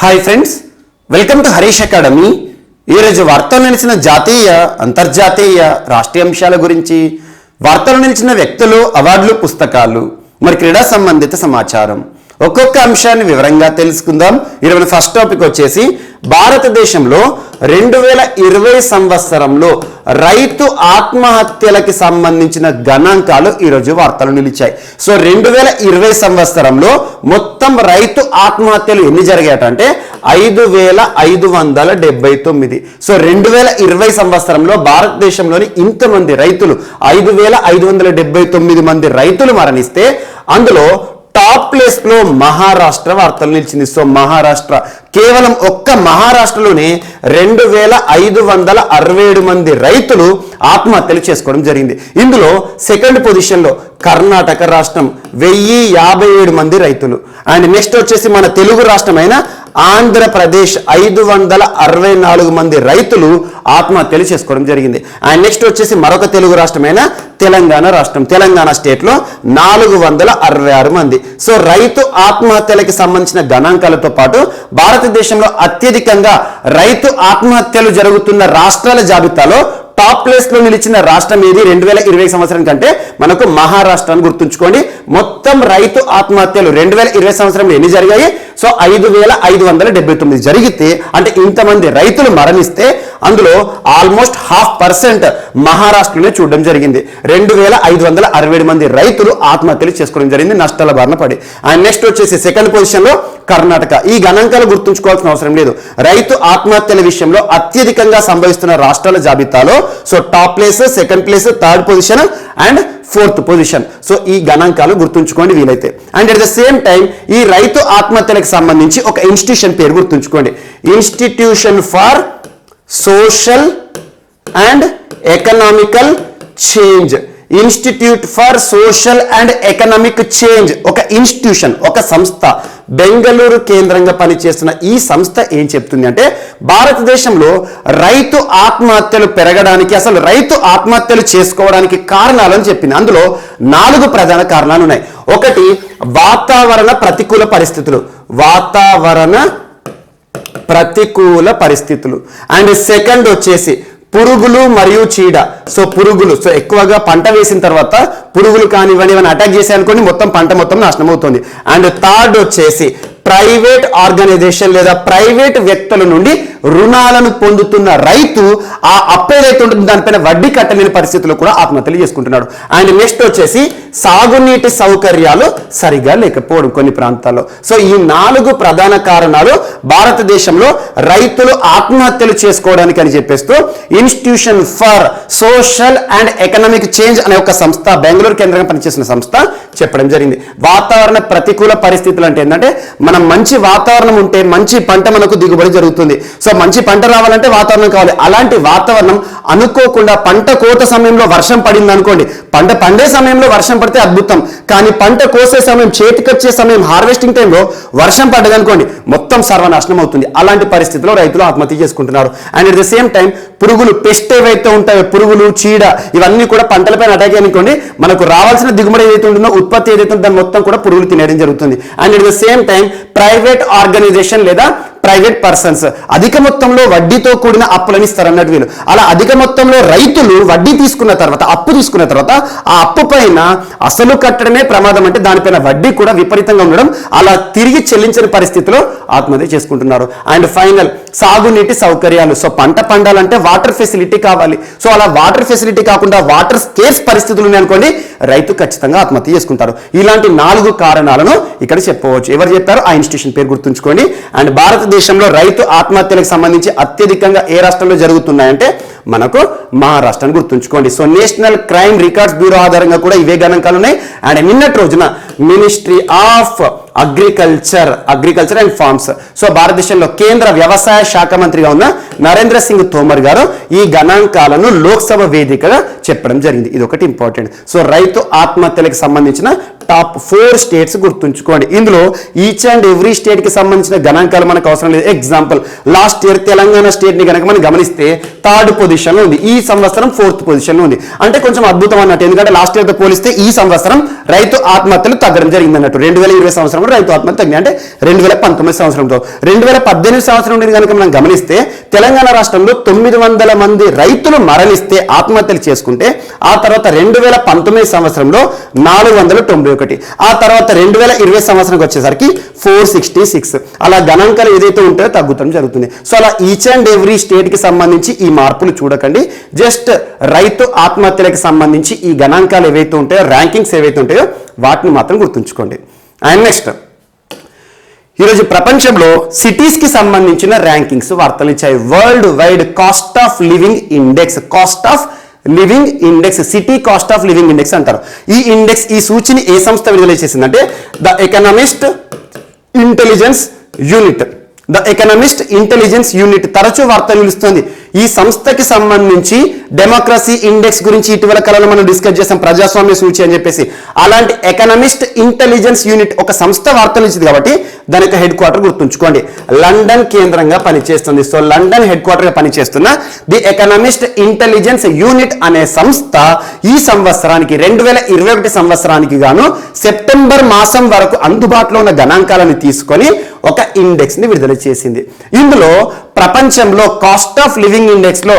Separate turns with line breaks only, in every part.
Hi friends, welcome to Harish academy. ఈరోజు వార్తలు నిలిచిన జాతీయ అంతర్జాతీయ రాష్ట్రీయ అంశాల గురించి, వార్తలు నిలిచిన వ్యక్తులు, అవార్డులు, పుస్తకాలు, మరి క్రీడా సంబంధిత సమాచారం ఒక్కొక్క అంశాన్ని వివరంగా తెలుసుకుందాం. ఈరోజు ఫస్ట్ టాపిక్ వచ్చేసి భారతదేశంలో 2020 సంవత్సరంలో రైతు ఆత్మహత్యలకి సంబంధించిన గణాంకాలు ఈరోజు వార్తలు నిలిచాయి. సో 2020 సంవత్సరంలో మొత్తం రైతు ఆత్మహత్యలు ఎన్ని జరిగాయంటే 5579. సో 2020 సంవత్సరంలో భారతదేశంలోని ఇంతమంది రైతులు 5579 మంది రైతులు మరణిస్తే అందులో టాప్ ప్లేస్ లో మహారాష్ట్ర వార్తలు నిలిచింది. సో మహారాష్ట్ర కేవలం ఒక్క మహారాష్ట్రలోనే 2567 మంది రైతులు ఆత్మహత్యలు చేసుకోవడం జరిగింది. ఇందులో సెకండ్ పొజిషన్ లో కర్ణాటక రాష్ట్రం 1057 మంది రైతులు. అండ్ నెక్స్ట్ వచ్చేసి మన తెలుగు రాష్ట్రమైన ఆంధ్రప్రదేశ్ 564 మంది రైతులు ఆత్మహత్యలు చేసుకోవడం జరిగింది. అండ్ నెక్స్ట్ వచ్చేసి మరొక తెలుగు రాష్ట్రమైన తెలంగాణ రాష్ట్రం, తెలంగాణ స్టేట్ లో 466 మంది. సో రైతు ఆత్మహత్యలకి సంబంధించిన గణాంకాలతో పాటు భారతదేశంలో అత్యధికంగా రైతు ఆత్మహత్యలు జరుగుతున్న రాష్ట్రాల జాబితాలో టాప్ ప్లేస్ లో నిలిచిన రాష్ట్రం ఏది 2020 సంవత్సరం కంటే మనకు మహారాష్ట్రాన్ని గుర్తుంచుకోండి. మొత్తం రైతు ఆత్మహత్యలు 2020 సంవత్సరంలో ఎన్ని జరిగాయి? సో 5579 జరిగితే, అంటే ఇంతమంది రైతులు మరణిస్తే అందులో ఆల్మోస్ట్ 0.5% మహారాష్ట్రలోనే చూడడం జరిగింది. 2567 మంది రైతులు ఆత్మహత్యలు చేసుకోవడం జరిగింది నష్టాల బారిన పడి. అండ్ నెక్స్ట్ వచ్చేసి సెకండ్ పొజిషన్ లో కర్ణాటక. ఈ గణాంకాలు గుర్తుంచుకోవాల్సిన అవసరం లేదు. రైతు ఆత్మహత్యల విషయంలో అత్యధికంగా సంభవిస్తున్న రాష్ట్రాల జాబితాలో so top place, second place, third position and fourth position. So ఈ గణాంకాలు గుర్తుంచుకోండి వీలైతే. And at the same time ఈ రైతు ఆత్మహత్యలకు సంబంధించి ఒక ఇన్స్టిట్యూషన్ పేరు గుర్తుంచుకోండి, institution for social and economical change. Institute for social and economic change ఒక ఇన్స్టిట్యూషన్, ఒక సంస్థ, బెంగళూరు కేంద్రంగా పనిచేస్తున్న ఈ సంస్థ ఏం చెప్తుంది అంటే భారతదేశంలో రైతు ఆత్మహత్యలు పెరగడానికి, అసలు రైతు ఆత్మహత్యలు చేసుకోవడానికి కారణాలని చెప్పింది. అందులో 4 ప్రధాన కారణాలు ఉన్నాయి. ఒకటి వాతావరణ ప్రతికూల పరిస్థితులు, వాతావరణ ప్రతికూల పరిస్థితులు. అండ్ సెకండ్ వచ్చేసి పురుగులు మరియు చీడ. సో పురుగులు, సో ఎక్కువగా పంట వేసిన తర్వాత పురుగులు కానివ్వండి ఏమైనా అటాక్ చేసాయనుకోండి మొత్తం పంట మొత్తం నాశనం అవుతుంది. అండ్ థర్డ్ వచ్చేసి ప్రైవేట్ ఆర్గనైజేషన్ లేదా ప్రైవేట్ వ్యక్తుల నుండి రుణాలను పొందుతున్న రైతు ఆ అప్పు ఏదైతే ఉంటుందో దానిపైన వడ్డీ కట్టలేని పరిస్థితుల్లో కూడా ఆత్మహత్యలు చేసుకుంటున్నాడు. అండ్ నెక్స్ట్ వచ్చేసి సాగునీటి సౌకర్యాలు సరిగా లేకపోవడం కొన్ని ప్రాంతాల్లో. సో ఈ 4 ప్రధాన కారణాలు భారతదేశంలో రైతులు ఆత్మహత్యలు చేసుకోవడానికి అని చెప్పేస్తూ institution for social and economic change అనే ఒక సంస్థ, బెంగళూరు కేంద్రంగా పనిచేసిన సంస్థ చెప్పడం జరిగింది. వాతావరణ ప్రతికూల పరిస్థితులు అంటే ఏంటంటే మనం మంచి వాతావరణం ఉంటే మంచి పంట మనకు దిగుబడి జరుగుతుంది. సో మంచి పంట రావాలంటే వాతావరణం కావాలి. అలాంటి వాతావరణం అనుకోకుండా పంట కోత సమయంలో వర్షం పడింది అనుకోండి, పంట పండే సమయంలో వర్షం పడితే అద్భుతం, కానీ పంట కోసే సమయం, చేతికొచ్చే సమయం, హార్వెస్టింగ్ టైంలో వర్షం పడ్డదనుకోండి మొత్తం సర్వనాశనం అవుతుంది. అలాంటి పరిస్థితిలో రైతులు ఆత్మహత్య చేసుకుంటున్నారు. And at the same time పురుగులు, పెస్ట్ ఏవైతే ఉంటాయో, పురుగులు, చీడ ఇవన్నీ కూడా పంటలపైన అటాక్ అనుకోండి మనకు రావాల్సిన దిగుబడి ఏదైతే ఉంటుందో, ఉత్పత్తి ఏదైతే ఉందో దాన్ని మొత్తం కూడా పురుగులు తినేయడం జరుగుతుంది. And at the same time private organization లేదా ప్రైవేట్ పర్సన్స్ అధిక మొత్తంలో వడ్డీతో కూడిన అప్పులని ఇస్తారు అన్నట్టు వీళ్ళు. అలా అధిక మొత్తంలో రైతులు వడ్డీ తీసుకున్న తర్వాత, అప్పు తీసుకున్న తర్వాత ఆ అప్పు పైన అసలు కట్టడమే ప్రమాదం అంటే దానిపైన వడ్డీ కూడా విపరీతంగా ఉండడం, అలా తిరిగి చెల్లించని పరిస్థితిలో ఆత్మహత్య చేసుకుంటున్నారు. అండ్ ఫైనల్ సాగునీటి సౌకర్యాలు. సో పంట పండాలంటే వాటర్ ఫెసిలిటీ కావాలి. సో అలా వాటర్ ఫెసిలిటీ కాకుండా వాటర్ స్కేర్స్ పరిస్థితులు ఉన్నాయనుకోండి రైతు ఖచ్చితంగా ఆత్మహత్య చేసుకుంటారు. ఇలాంటి 4 కారణాలను ఇక్కడ చెప్పవచ్చు. ఎవరు చెప్పారు? ఆ ఇన్స్టిట్యూషన్ పేరు గుర్తుంచుకోండి. అండ్ భారతదేశంలో రైతు ఆత్మహత్యలకు సంబంధించి అత్యధికంగా ఏ రాష్ట్రంలో జరుగుతున్నాయంటే మనకు మహారాష్ట్రాన్ని గుర్తుంచుకోండి. So National Crime Records Bureau ఆధారంగా కూడా ఇవే గణాంకాలు ఉన్నాయి. అండ్ నిన్నటి రోజున Ministry of Agriculture and Farms, so భారతదేశంలో కేంద్ర వ్యవసాయ శాఖ మంత్రిగా ఉన్న నరేంద్ర సింగ్ తోమర్ గారు ఈ గణాంకాలను లోక్సభ వేదికగా చెప్పడం జరిగింది. ఇది ఒకటి ఇంపార్టెంట్. సో రైతు ఆత్మహత్యలకు సంబంధించిన టాప్ 4 స్టేట్స్ గుర్తుంచుకోండి. ఇందులో ఈచ్ అండ్ ఎవ్రీ స్టేట్ కి సంబంధించిన గణాంకాలు మనకు అవసరం లేదు. Example last year Telangana state ని కనుక మనం గమనిస్తే 3rd పొజిషన్ లో ఉంది, ఈ సంవత్సరం 4th పొజిషన్ లో ఉంది. అంటే కొంచెం అద్భుతం అన్నట్టు, ఎందుకంటే లాస్ట్ ఇయర్ తో పోలిస్తే ఈ సంవత్సరం రైతు ఆత్మహత్యలు తగ్గడం జరిగింది అన్నట్టు. 2020 సంవత్సరంలో రైతు ఆత్మహత్య తగ్గింది. అంటే 2019 సంవత్సరంతో 2018 సంవత్సరం నుండి కనుక మనం గమనిస్తే తెలంగాణ రాష్ట్రంలో 900 మంది రైతులు మరణిస్తే ఆత్మహత్యలు చేసుకుంటే ఆ తర్వాత 2019 సంవత్సరంలో 491, ఆ తర్వాత 2020 సంవత్సరానికి వచ్చేసరికి 466. అలా గణాంకాలు ఏదైతే ఉంటాయో తగ్గుతాం జరుగుతుంది. సో అలా ఈచ్ అండ్ ఎవ్రీ స్టేట్ కి సంబంధించి ఈ మార్పులు చూడకండి. జస్ట్ రైతు ఆత్మహత్యలకు సంబంధించి ఈ గణాంకాలు ఏవైతే ఉంటాయో, ర్యాంకింగ్స్ ఏవైతే ఉంటాయో వాటిని మాత్రం గుర్తుంచుకోండి. అండ్ నెక్స్ట్, ఈరోజు ప్రపంచంలో సిటీస్ కి సంబంధించిన ర్యాంకింగ్స్ వార్తలు ఇచ్చాయి. World wide cost of living index, cost of living index, city cost of living index అంటారు. ఈ ఇండెక్స్, ఈ సూచిని ఏ సంస్థ విడుదల చేసిందంటే the economist intelligence unit. The economist intelligence unit తరచూ వార్తలు నిలుస్తుంది. ఈ సంస్థకి సంబంధించి డెమోక్రసీ ఇండెక్స్ గురించి ఇటీవల కాలంలో మనం డిస్కస్ చేసాం, ప్రజాస్వామ్య సూచి అని చెప్పేసి. అలాంటి ఎకనామిస్ట్ ఇంటెలిజెన్స్ యూనిట్ ఒక సంస్థ వార్తలు ఇచ్చింది కాబట్టి దాని యొక్క హెడ్ క్వార్టర్ గుర్తుంచుకోండి, లండన్ కేంద్రంగా పనిచేస్తుంది. సో లండన్ హెడ్ క్వార్టర్ గా పనిచేస్తున్న ది ఎకనామిస్ట్ ఇంటెలిజెన్స్ యూనిట్ అనే సంస్థ ఈ సంవత్సరానికి 2021 సంవత్సరానికి గాను సెప్టెంబర్ మాసం వరకు అందుబాటులో ఉన్న గణాంకాలను తీసుకొని ఒక ఇండెక్స్ ని విడుదల చేసింది. ఇందులో ప్రపంచంలో కాస్ట్ ఆఫ్ లివింగ్ ఇండెక్స్ లో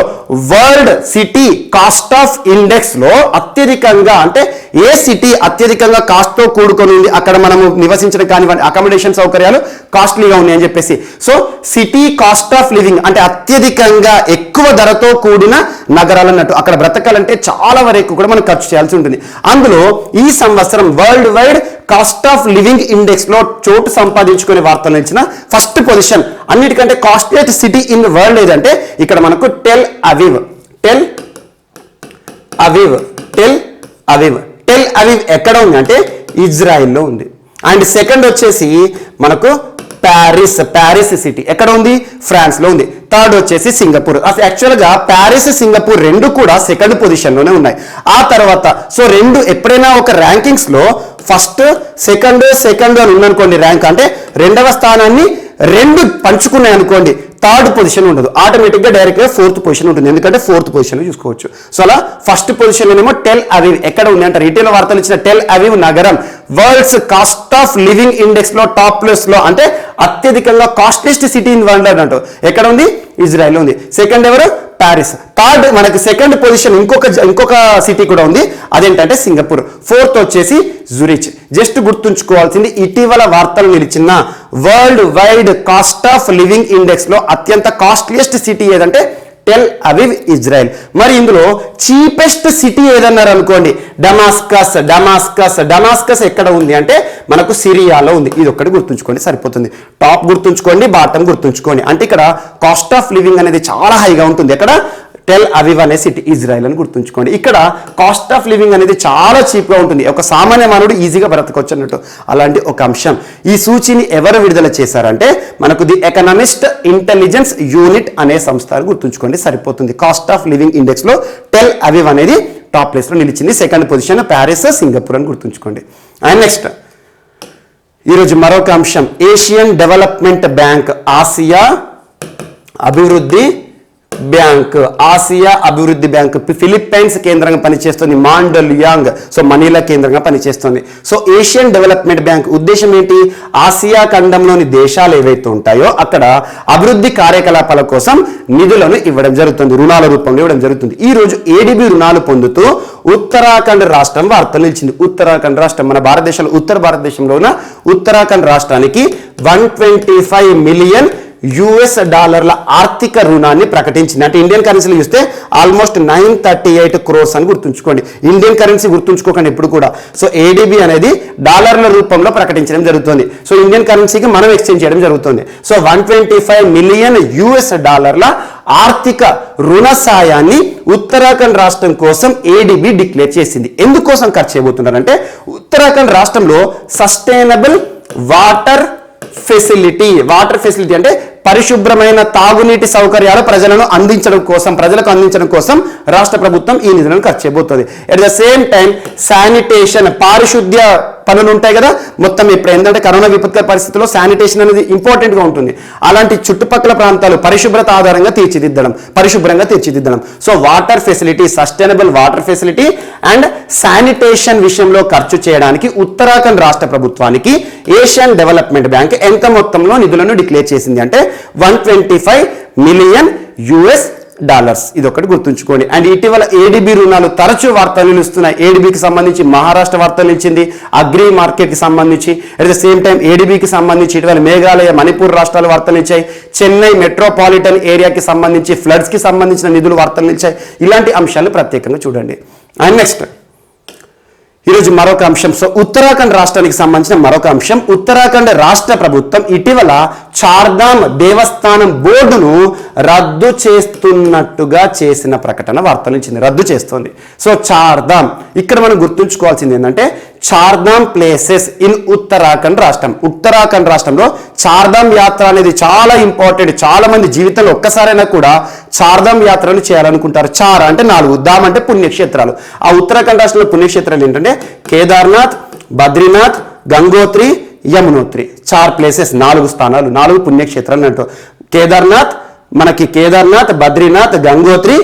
world city cost of index లో అత్యధికంగా, అంటే ఏ సిటీ అత్యధికంగా కాస్ట్ తో కూడుకొని ఉంది, అక్కడ మనము నివసించడం కానివ్వండి, అకామిడేషన్ సౌకర్యాలు కాస్ట్లీగా ఉన్నాయి అని చెప్పేసి. So city cost of living అంటే అత్యధికంగా ఎక్కువ ధరతో కూడిన నగరాలు అన్నట్టు. అక్కడ బ్రతకాలంటే చాలా వరకు కూడా మనం ఖర్చు చేయాల్సి ఉంటుంది. అందులో ఈ సంవత్సరం world wide cost of living index లో చోటు సంపాదించుకునే వార్తలు ఇచ్చిన ఫస్ట్ పొజిషన్, అన్నిటికంటే కాస్ట్లీయెస్ట్ సిటీ ఇన్ వరల్డ్ ఏదంటే ఇక్కడ మనకు Tel Aviv. Tel Aviv, Tel Aviv, Tel Aviv ఎక్కడ ఉంది అంటే ఇజ్రాయిల్లో ఉంది. అండ్ సెకండ్ వచ్చేసి మనకు ప్యారిస్, ప్యారిస్ సిటీ ఎక్కడ ఉంది, ఫ్రాన్స్ లో ఉంది. థర్డ్ వచ్చేసి సింగపూర్. యాక్చువల్ గా ప్యారిస్, సింగపూర్ రెండు కూడా సెకండ్ పొజిషన్ లోనే ఉన్నాయి. ఆ తర్వాత సో రెండు ఎప్పుడైనా ఒక ర్యాంకింగ్స్ లో ఫస్ట్ సెకండ్ అని ఉందనుకోండి ర్యాంక్, అంటే రెండవ స్థానాన్ని రెండు పంచుకున్నాయి అనుకోండి, థర్డ్ పొజిషన్ ఉండదు, ఆటోమేటిక్ గా డైరెక్ట్ గా ఫోర్త్ పొజిషన్ ఉంటుంది. ఎందుకంటే ఫోర్త్ పొజిషన్ లో చూసుకోవచ్చు. సో అలా ఫస్ట్ పొజిషన్ లోనేమో టెల్ అవీవ్ ఎక్కడ ఉంది అంటారు, ఇటీవల వార్తలు ఇచ్చిన టెల్ అవీవ్ నగరం world's cost of living index లో టాప్ ప్లేస్ లో, అంటే అత్యధికంగా కాస్ట్లీస్ట్ సిటీ ఇన్ వరల్డ్ అంటూ ఎక్కడ ఉంది, ఇజ్రాయెల్ ఉంది. సెకండ్ ఎవరు, ప్యారిస్. థర్డ్ మనకి సెకండ్ పొజిషన్ ఇంకొక సిటీ కూడా ఉంది, అదేంటంటే సింగపూర్. ఫోర్త్ వచ్చేసి జురిచ్. జస్ట్ గుర్తుంచుకోవాల్సింది ఇటీవల వార్తలు నిలిచిన world wide cost of living index లో అత్యంత కాస్ట్లీయెస్ట్ సిటీ ఏదంటే టెల్ అవీవ్, ఇజ్రాయెల్. మరి ఇందులో చీపెస్ట్ సిటీ ఏదన్నారు అనుకోండి, డమాస్కస్. డమాస్కస్ డమాస్కస్ ఎక్కడ ఉంది అంటే మనకు సిరియాలో ఉంది. ఇది ఒక్కటి గుర్తుంచుకోండి సరిపోతుంది. టాప్ గుర్తుంచుకోండి, బాటమ్ గుర్తుంచుకోండి. అంటే ఇక్కడ కాస్ట్ ఆఫ్ లివింగ్ అనేది చాలా హైగా ఉంటుంది. ఎక్కడ, టెల్ అవీవ్ అనే సిటీ, ఇజ్రాయెల్ అని గుర్తుంచుకోండి. ఇక్కడ కాస్ట్ ఆఫ్ లివింగ్ అనేది చాలా చీప్గా ఉంటుంది, ఒక సామాన్య మానవుడు ఈజీగా బ్రతకొచ్చు అన్నట్టు. అలాంటి ఒక అంశం. ఈ సూచిని ఎవరు విడుదల చేశారంటే మనకు ది ఎకనామిస్ట్ ఇంటెలిజెన్స్ యూనిట్ అనే సంస్థ గుర్తుంచుకోండి సరిపోతుంది. కాస్ట్ ఆఫ్ లివింగ్ ఇండెక్స్ లో టెల్ అవీవ్ అనేది టాప్ ప్లేస్ లో నిలిచింది. సెకండ్ పొజిషన్ ప్యారిస్, సింగపూర్ అని గుర్తుంచుకోండి. అండ్ నెక్స్ట్ ఈరోజు మరొక అంశం, ఏషియన్ డెవలప్మెంట్ బ్యాంక్, ఆసియా అభివృద్ధి బ్యాంక్. ఆసియా అభివృద్ధి బ్యాంక్ ఫిలిప్పైన్స్ కేంద్రంగా పనిచేస్తుంది, మాండలియాంగ్ సో మనీలా కేంద్రంగా పనిచేస్తుంది. సో ఏషియన్ డెవలప్మెంట్ బ్యాంక్ ఉద్దేశం ఏంటి, ఆసియా ఖండంలోని దేశాలు ఏవైతే ఉంటాయో అక్కడ అభివృద్ధి కార్యకలాపాల కోసం నిధులను ఇవ్వడం జరుగుతుంది, రుణాల రూపంలో ఇవ్వడం జరుగుతుంది. ఈ రోజు ఏడీబీ రుణాలు పొందుతూ ఉత్తరాఖండ్ రాష్ట్రం వార్తలు నిలిచింది. ఉత్తరాఖండ్ రాష్ట్రం మన భారతదేశంలో ఉత్తర భారతదేశంలో ఉన్న ఉత్తరాఖండ్ రాష్ట్రానికి $125 మిలియన్ ఆర్థిక రుణాన్ని ప్రకటించింది. అంటే ఇండియన్ కరెన్సీలో చూస్తే ఆల్మోస్ట్ 938 crores అని గుర్తుంచుకోండి. ఇండియన్ కరెన్సీ గుర్తుంచుకోకండి ఎప్పుడు కూడా. సో ఏడీబీ అనేది డాలర్ల రూపంలో ప్రకటించడం జరుగుతుంది. సో ఇండియన్ కరెన్సీకి మనం ఎక్స్చేంజ్ చేయడం జరుగుతుంది. సో $125 మిలియన్ ఆర్థిక రుణ సాయాన్ని ఉత్తరాఖండ్ రాష్ట్రం కోసం ఏడీబీ డిక్లేర్ చేసింది. ఎందుకోసం ఖర్చు చేయబోతున్నారంటే ఉత్తరాఖండ్ రాష్ట్రంలో సస్టైనబుల్ వాటర్ ఫెసిలిటీ అంటే పరిశుభ్రమైన తాగునీటి సౌకర్యాలు ప్రజలకు అందించడం కోసం రాష్ట్ర ప్రభుత్వం ఈ నిధులను ఖర్చు చేయబోతుంది. At the same time sanitation, పారిశుద్ధ్య పనులు ఉంటాయి కదా, మొత్తం ఇప్పుడు ఏంటంటే కరోనా విపత్కర పరిస్థితుల్లో శానిటేషన్ అనేది ఇంపార్టెంట్ గా ఉంటుంది. అలాంటి చుట్టుపక్కల ప్రాంతాలు పరిశుభ్రత ఆధారంగా పరిశుభ్రంగా తీర్చిదిద్దడం. So water facility, sustainable water facility and sanitation విషయంలో ఖర్చు చేయడానికి ఉత్తరాఖండ్ రాష్ట్ర ప్రభుత్వానికి ఏషియన్ డెవలప్మెంట్ బ్యాంక్ ఎంత మొత్తంలో నిధులను డిక్లేర్ చేసింది అంటే $125 మిలియన్. ఇది ఒకటి గుర్తుంచుకోండి. అండ్ ఇటీవల ఏడీబీ రుణాలు తరచూ వార్తలు నిలుస్తున్నాయి. ఏడీబీకి సంబంధించి మహారాష్ట్ర వార్తలు నిలిచింది, అగ్రి మార్కెట్ కి సంబంధించి. అట్ ద సేమ్ టైం ఏడీబీకి సంబంధించి ఇటీవల మేఘాలయ, మణిపూర్ రాష్ట్రాలు వార్తలు నిలిచాయి. చెన్నై మెట్రోపాలిటన్ ఏరియాకి సంబంధించి ఫ్లడ్స్ కి సంబంధించిన నిధులు వార్తలు నిలిచాయి. ఇలాంటి అంశాలు ప్రత్యేకంగా చూడండి. అండ్ నెక్స్ట్ ఈరోజు మరొక అంశం. సో ఉత్తరాఖండ్ రాష్ట్రానికి సంబంధించిన మరొక అంశం. ఉత్తరాఖండ్ రాష్ట్ర ప్రభుత్వం ఇటీవల చార్ధామ్ దేవస్థానం బోర్డును రద్దు చేస్తున్నట్టుగా చేసిన ప్రకటన వార్తలు ఇచ్చింది. రద్దు చేస్తోంది. సో చార్ధామ్ ఇక్కడ మనం గుర్తుంచుకోవాల్సింది ఏంటంటే చార్ధామ్ ప్లేసెస్ ఇన్ ఉత్తరాఖండ్ రాష్ట్రం. ఉత్తరాఖండ్ రాష్ట్రంలో చార్ధామ్ యాత్ర అనేది చాలా ఇంపార్టెంట్. చాలా మంది జీవితంలో ఒక్కసారైనా కూడా చార్ధామ్ యాత్రలు చేయాలనుకుంటారు. చార్ అంటే 4, ధామ్ అంటే పుణ్యక్షేత్రాలు. ఆ ఉత్తరాఖండ్ రాష్ట్రంలో పుణ్యక్షేత్రాలు ఏంటంటే కేదార్నాథ్, బద్రీనాథ్, గంగోత్రి, యమునోత్రి. 4 ప్లేసెస్, 4 స్థానాలు, 4 పుణ్యక్షేత్రాలు అంటూ. కేదార్నాథ్, బద్రీనాథ్, గంగోత్రి,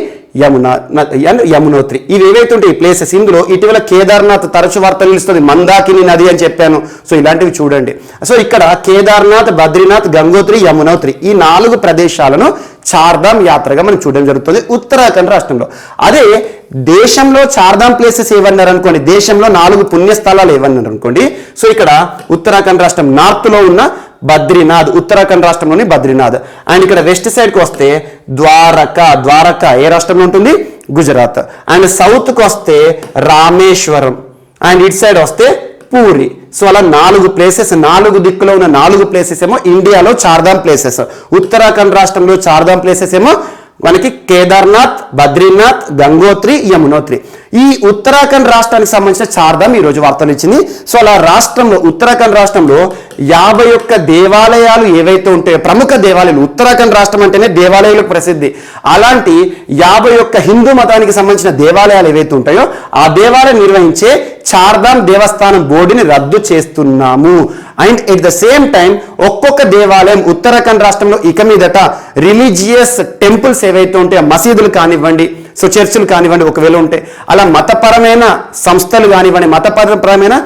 యమునోత్రి ఇవి ఏవైతే ఉంటాయి ప్లేసెస్. ఇందులో ఇటీవల కేదార్నాథ్ తరచు వార్తలు నిలుస్తుంది, మందాకిని నది అని చెప్పాను. సో ఇలాంటివి చూడండి. సో ఇక్కడ కేదార్నాథ్, బద్రీనాథ్, గంగోత్రి, యమునోత్రి ఈ 4 ప్రదేశాలను చార్ధామ్ యాత్రగా మనం చూడడం జరుగుతుంది ఉత్తరాఖండ్ రాష్ట్రంలో. అదే దేశంలో చార్ధామ్ ప్లేసెస్ ఏమన్నారు అనుకోండి, దేశంలో 4 పుణ్యస్థలాలు ఏమన్నారు అనుకోండి. సో ఇక్కడ ఉత్తరాఖండ్ రాష్ట్రం నార్త్ లో ఉన్న బద్రీనాథ్, ఉత్తరాఖండ్ రాష్ట్రంలోని బద్రీనాథ్. అండ్ ఇక్కడ వెస్ట్ సైడ్ కి వస్తే ద్వారకా ఏ రాష్ట్రంలో ఉంటుంది? గుజరాత్. అండ్ సౌత్ కు వస్తే రామేశ్వరం. అండ్ ఇటు సైడ్ వస్తే పూరి. సో అలా 4 ప్లేసెస్, 4 దిక్కులో ఉన్న 4 ప్లేసెస్ ఏమో ఇండియాలో చార్ధామ్ ప్లేసెస్. ఉత్తరాఖండ్ రాష్ట్రంలో చార్ధామ్ ప్లేసెస్ ఏమో మనకి కేదార్నాథ్, బద్రీనాథ్, గంగోత్రి, యమునోత్రి. ఈ ఉత్తరాఖండ్ రాష్ట్రానికి సంబంధించిన చార్ధామ్ ఈ రోజు వార్తలు ఇచ్చింది. సో అలా రాష్ట్రంలో ఉత్తరాఖండ్ రాష్ట్రంలో 51 దేవాలయాలు ఏవైతే ఉంటాయో, ప్రముఖ దేవాలయాలు, ఉత్తరాఖండ్ రాష్ట్రం అంటేనే దేవాలయాలకు ప్రసిద్ధి. అలాంటి 51 హిందూ మతానికి సంబంధించిన దేవాలయాలు ఏవైతే ఉంటాయో ఆ దేవాలయం నిర్వహించే చార్ధామ్ దేవస్థానం బోర్డుని రద్దు చేస్తున్నాము. And at the same time ఒక్కొక్క దేవాలయం ఉత్తరాఖండ్ రాష్ట్రంలో ఇక మీదట రిలీజియస్ టెంపుల్స్ ఏవైతే ఉంటాయో, మసీదులు కానివ్వండి, సో చర్చిలు కానివ్వండి, ఒకవేళ ఉంటే అలా మతపరమైన సంస్థలు కానివ్వండి, మతపరమైన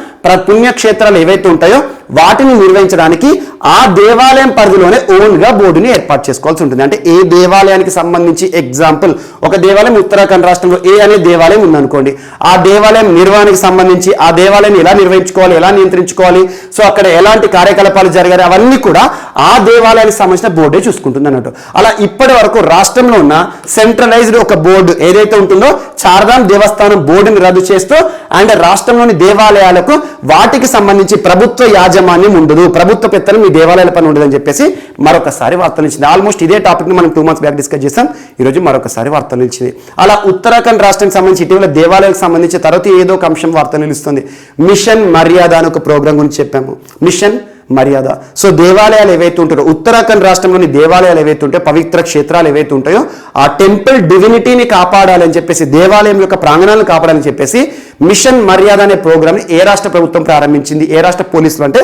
పుణ్యక్షేత్రాలు ఏవైతే ఉంటాయో వాటిని నిర్వహించడానికి ఆ దేవాలయం పరిధిలోనే ఓన్ గా బోర్డుని ఏర్పాటు చేసుకోవాల్సి ఉంటుంది. అంటే ఏ దేవాలయానికి సంబంధించి, ఎగ్జాంపుల్ ఒక దేవాలయం ఉత్తరాఖండ్ రాష్ట్రంలో ఏ అనే దేవాలయం ఉందనుకోండి, ఆ దేవాలయం నిర్వహణకు సంబంధించి ఆ దేవాలయాన్ని ఎలా నిర్వహించుకోవాలి, ఎలా నియంత్రించుకోవాలి, సో అక్కడ ఎలాంటి కార్యకలాపాలు జరగాలి, అవన్నీ కూడా ఆ దేవాలయానికి సంబంధించిన బోర్డే చూసుకుంటుంది అన్నట్టు. అలా ఇప్పటి వరకు రాష్ట్రంలో ఉన్న సెంట్రలైజ్డ్ ఒక బోర్డు ఏదైతే ఉంటుందో చార్ధామ్ దేవస్థానం బోర్డుని రద్దు చేస్తూ అండ్ రాష్ట్రంలోని దేవాలయాలకు వాటికి సంబంధించి ప్రభుత్వ యాజమాన్యం ఉండదు, ప్రభుత్వ పెత్తనం మీ దేవాలయాల పని ఉండదు అని చెప్పేసి మరొకసారి వార్తలు ఇచ్చింది. ఆల్మోస్ట్ ఇదే టాపిక్ ని మనం 2 months బ్యాక్ డిస్కస్ చేసాం. ఈ రోజు మరొకసారి వార్తలు ఇచ్చింది. అలా ఉత్తరాఖండ్ రాష్ట్రానికి సంబంధించి ఇటీవల దేవాలయాలకు సంబంధించి తర్వాత ఏదో ఒక అంశం వార్తలు నిలుస్తుంది. మిషన్ మర్యాద అని ఒక ప్రోగ్రామ్ గురించి చెప్పాము. మిషన్ మర్యాద. సో దేవాలయాలు ఏవైతే ఉంటాయో ఉత్తరాఖండ్ రాష్ట్రంలోని దేవాలయాలు ఏవైతే ఉంటాయో, పవిత్ర క్షేత్రాలు ఏవైతే ఉంటాయో ఆ టెంపుల్ డివినిటీని కాపాడాలని చెప్పేసి, దేవాలయం యొక్క ప్రాంగణాలను కాపాడాలని చెప్పేసి మిషన్ మర్యాద అనే ప్రోగ్రామ్ ని ఏ రాష్ట్ర ప్రభుత్వం ప్రారంభించింది, ఏ రాష్ట్ర పోలీసులు అంటే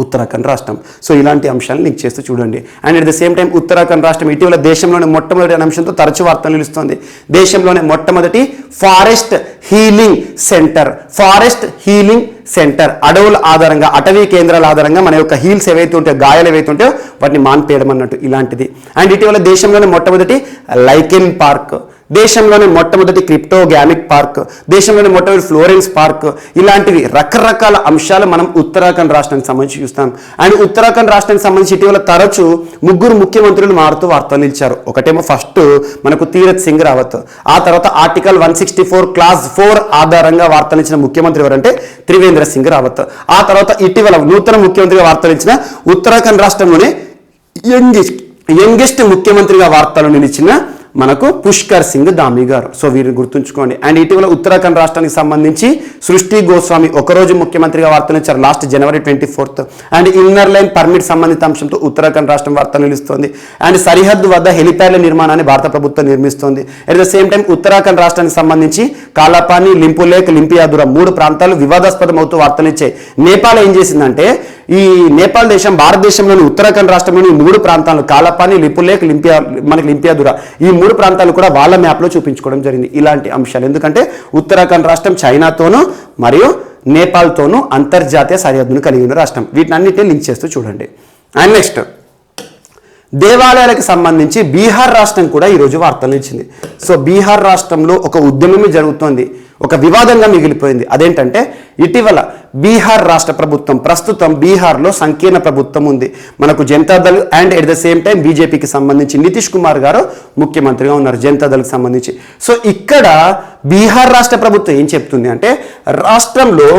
ఉత్తరాఖండ్ రాష్ట్రం. సో ఇలాంటి అంశాలను లింక్ చేస్తూ చూడండి. And at the same time Uttarakhand రాష్ట్రం ఇటీవల దేశంలోనే మొట్టమొదటి అంశంతో తరచు వార్తలు నిలుస్తుంది. దేశంలోనే మొట్టమొదటి ఫారెస్ట్ హీలింగ్ సెంటర్ అడవుల ఆధారంగా, అటవీ కేంద్రాల ఆధారంగా మన యొక్క హీల్స్ ఏవైతే ఉంటాయో, గాయాలు ఏవైతే ఉంటాయో వాటిని మాన్పేయడం అన్నట్టు ఇలాంటిది. అండ్ ఇటీవల దేశంలోనే మొట్టమొదటి లైకెన్ పార్క్, దేశంలోనే మొట్టమొదటి క్రిప్టోగామిక్ పార్క్, దేశంలోనే మొట్టమొదటి ఫ్లోరెన్స్ పార్క్, ఇలాంటివి రకరకాల అంశాలు మనం ఉత్తరాఖండ్ రాష్ట్రానికి సంబంధించి చూస్తాం. అండ్ ఉత్తరాఖండ్ రాష్ట్రానికి సంబంధించి ఇటీవల తరచు 3 ముఖ్యమంత్రులు మారుతూ వార్తలు నిలిచారు. ఒకటేమో ఫస్ట్ మనకు తీరత్ సింగ్ రావత్, ఆ తర్వాత ఆర్టికల్ 164 క్లాస్ 4 ఆధారంగా వార్తలు ఇచ్చిన ముఖ్యమంత్రి ఎవరంటే త్రివేంద్ర సింగ్ రావత్. ఆ తర్వాత ఇటీవల నూతన ముఖ్యమంత్రిగా వార్తలు ఇచ్చిన ఉత్తరాఖండ్ రాష్ట్రంలోనే యంగెస్ట్ ముఖ్యమంత్రిగా వార్తలు నిలిచిన మనకు పుష్కర్ సింగ్ ధామీ గారు. సో వీరిని గుర్తుంచుకోండి. అండ్ ఇటీవల ఉత్తరాఖండ్ రాష్ట్రానికి సంబంధించి సృష్టి గోస్వామి ఒకరోజు ముఖ్యమంత్రిగా వార్తలు ఇచ్చారు last January 24th. And inner line permit సంబంధిత అంశంతో ఉత్తరాఖండ్ రాష్ట్రం వార్తలు నిలుస్తోంది. అండ్ సరిహద్దు వద్ద హెలిప్యాడ్ల నిర్మాణాన్ని భారత ప్రభుత్వం నిర్మిస్తోంది. At the same time Uttarakhand రాష్ట్రానికి సంబంధించి కాలాపాని, లింపులేక్, లింపియాదురా 3 ప్రాంతాలు వివాదాస్పదం అవుతూ వార్తలు ఇచ్చాయి. నేపాల్ ఏం చేసిందంటే ఈ నేపాల్ దేశం భారతదేశంలోని ఉత్తరాఖండ్ రాష్ట్రంలోని 3 ప్రాంతాలు కాలాపాని, లింపులేక్, లింపియాదురా ఈ 3 ప్రాంతాలు కూడా వాళ్ళ మ్యాప్లో చూపించుకోవడం జరిగింది. ఇలాంటి అంశాలు ఎందుకంటే ఉత్తరాఖండ్ రాష్ట్రం చైనాతోనూ మరియు నేపాల్తోనూ అంతర్జాతీయ సరిహద్దును కలిగి ఉన్న రాష్ట్రం. వీటినన్నిటిని లింక్ చేస్తూ చూడండి. అండ్ నెక్స్ట్ దేవాలయాలకు సంబంధించి బీహార్ రాష్ట్రం కూడా ఈరోజు వార్తలు ఇచ్చింది. సో బీహార్ రాష్ట్రంలో ఒక ఉద్యమమే జరుగుతోంది, ఒక వివాదంగా మిగిలిపోయింది. అదేంటంటే ఇటీవల బీహార్ రాష్ట్ర ప్రభుత్వం ప్రస్తుతం బీహార్లో సంకీర్ణ ప్రభుత్వం ఉంది. మనకు Janata Dal and at the same time బీజేపీకి సంబంధించి నితీష్ కుమార్ గారు ముఖ్యమంత్రిగా ఉన్నారు జనతాదళ్కి సంబంధించి. సో ఇక్కడ బీహార్ రాష్ట్ర ప్రభుత్వం ఏం చెప్తుంది అంటే రాష్ట్రంలో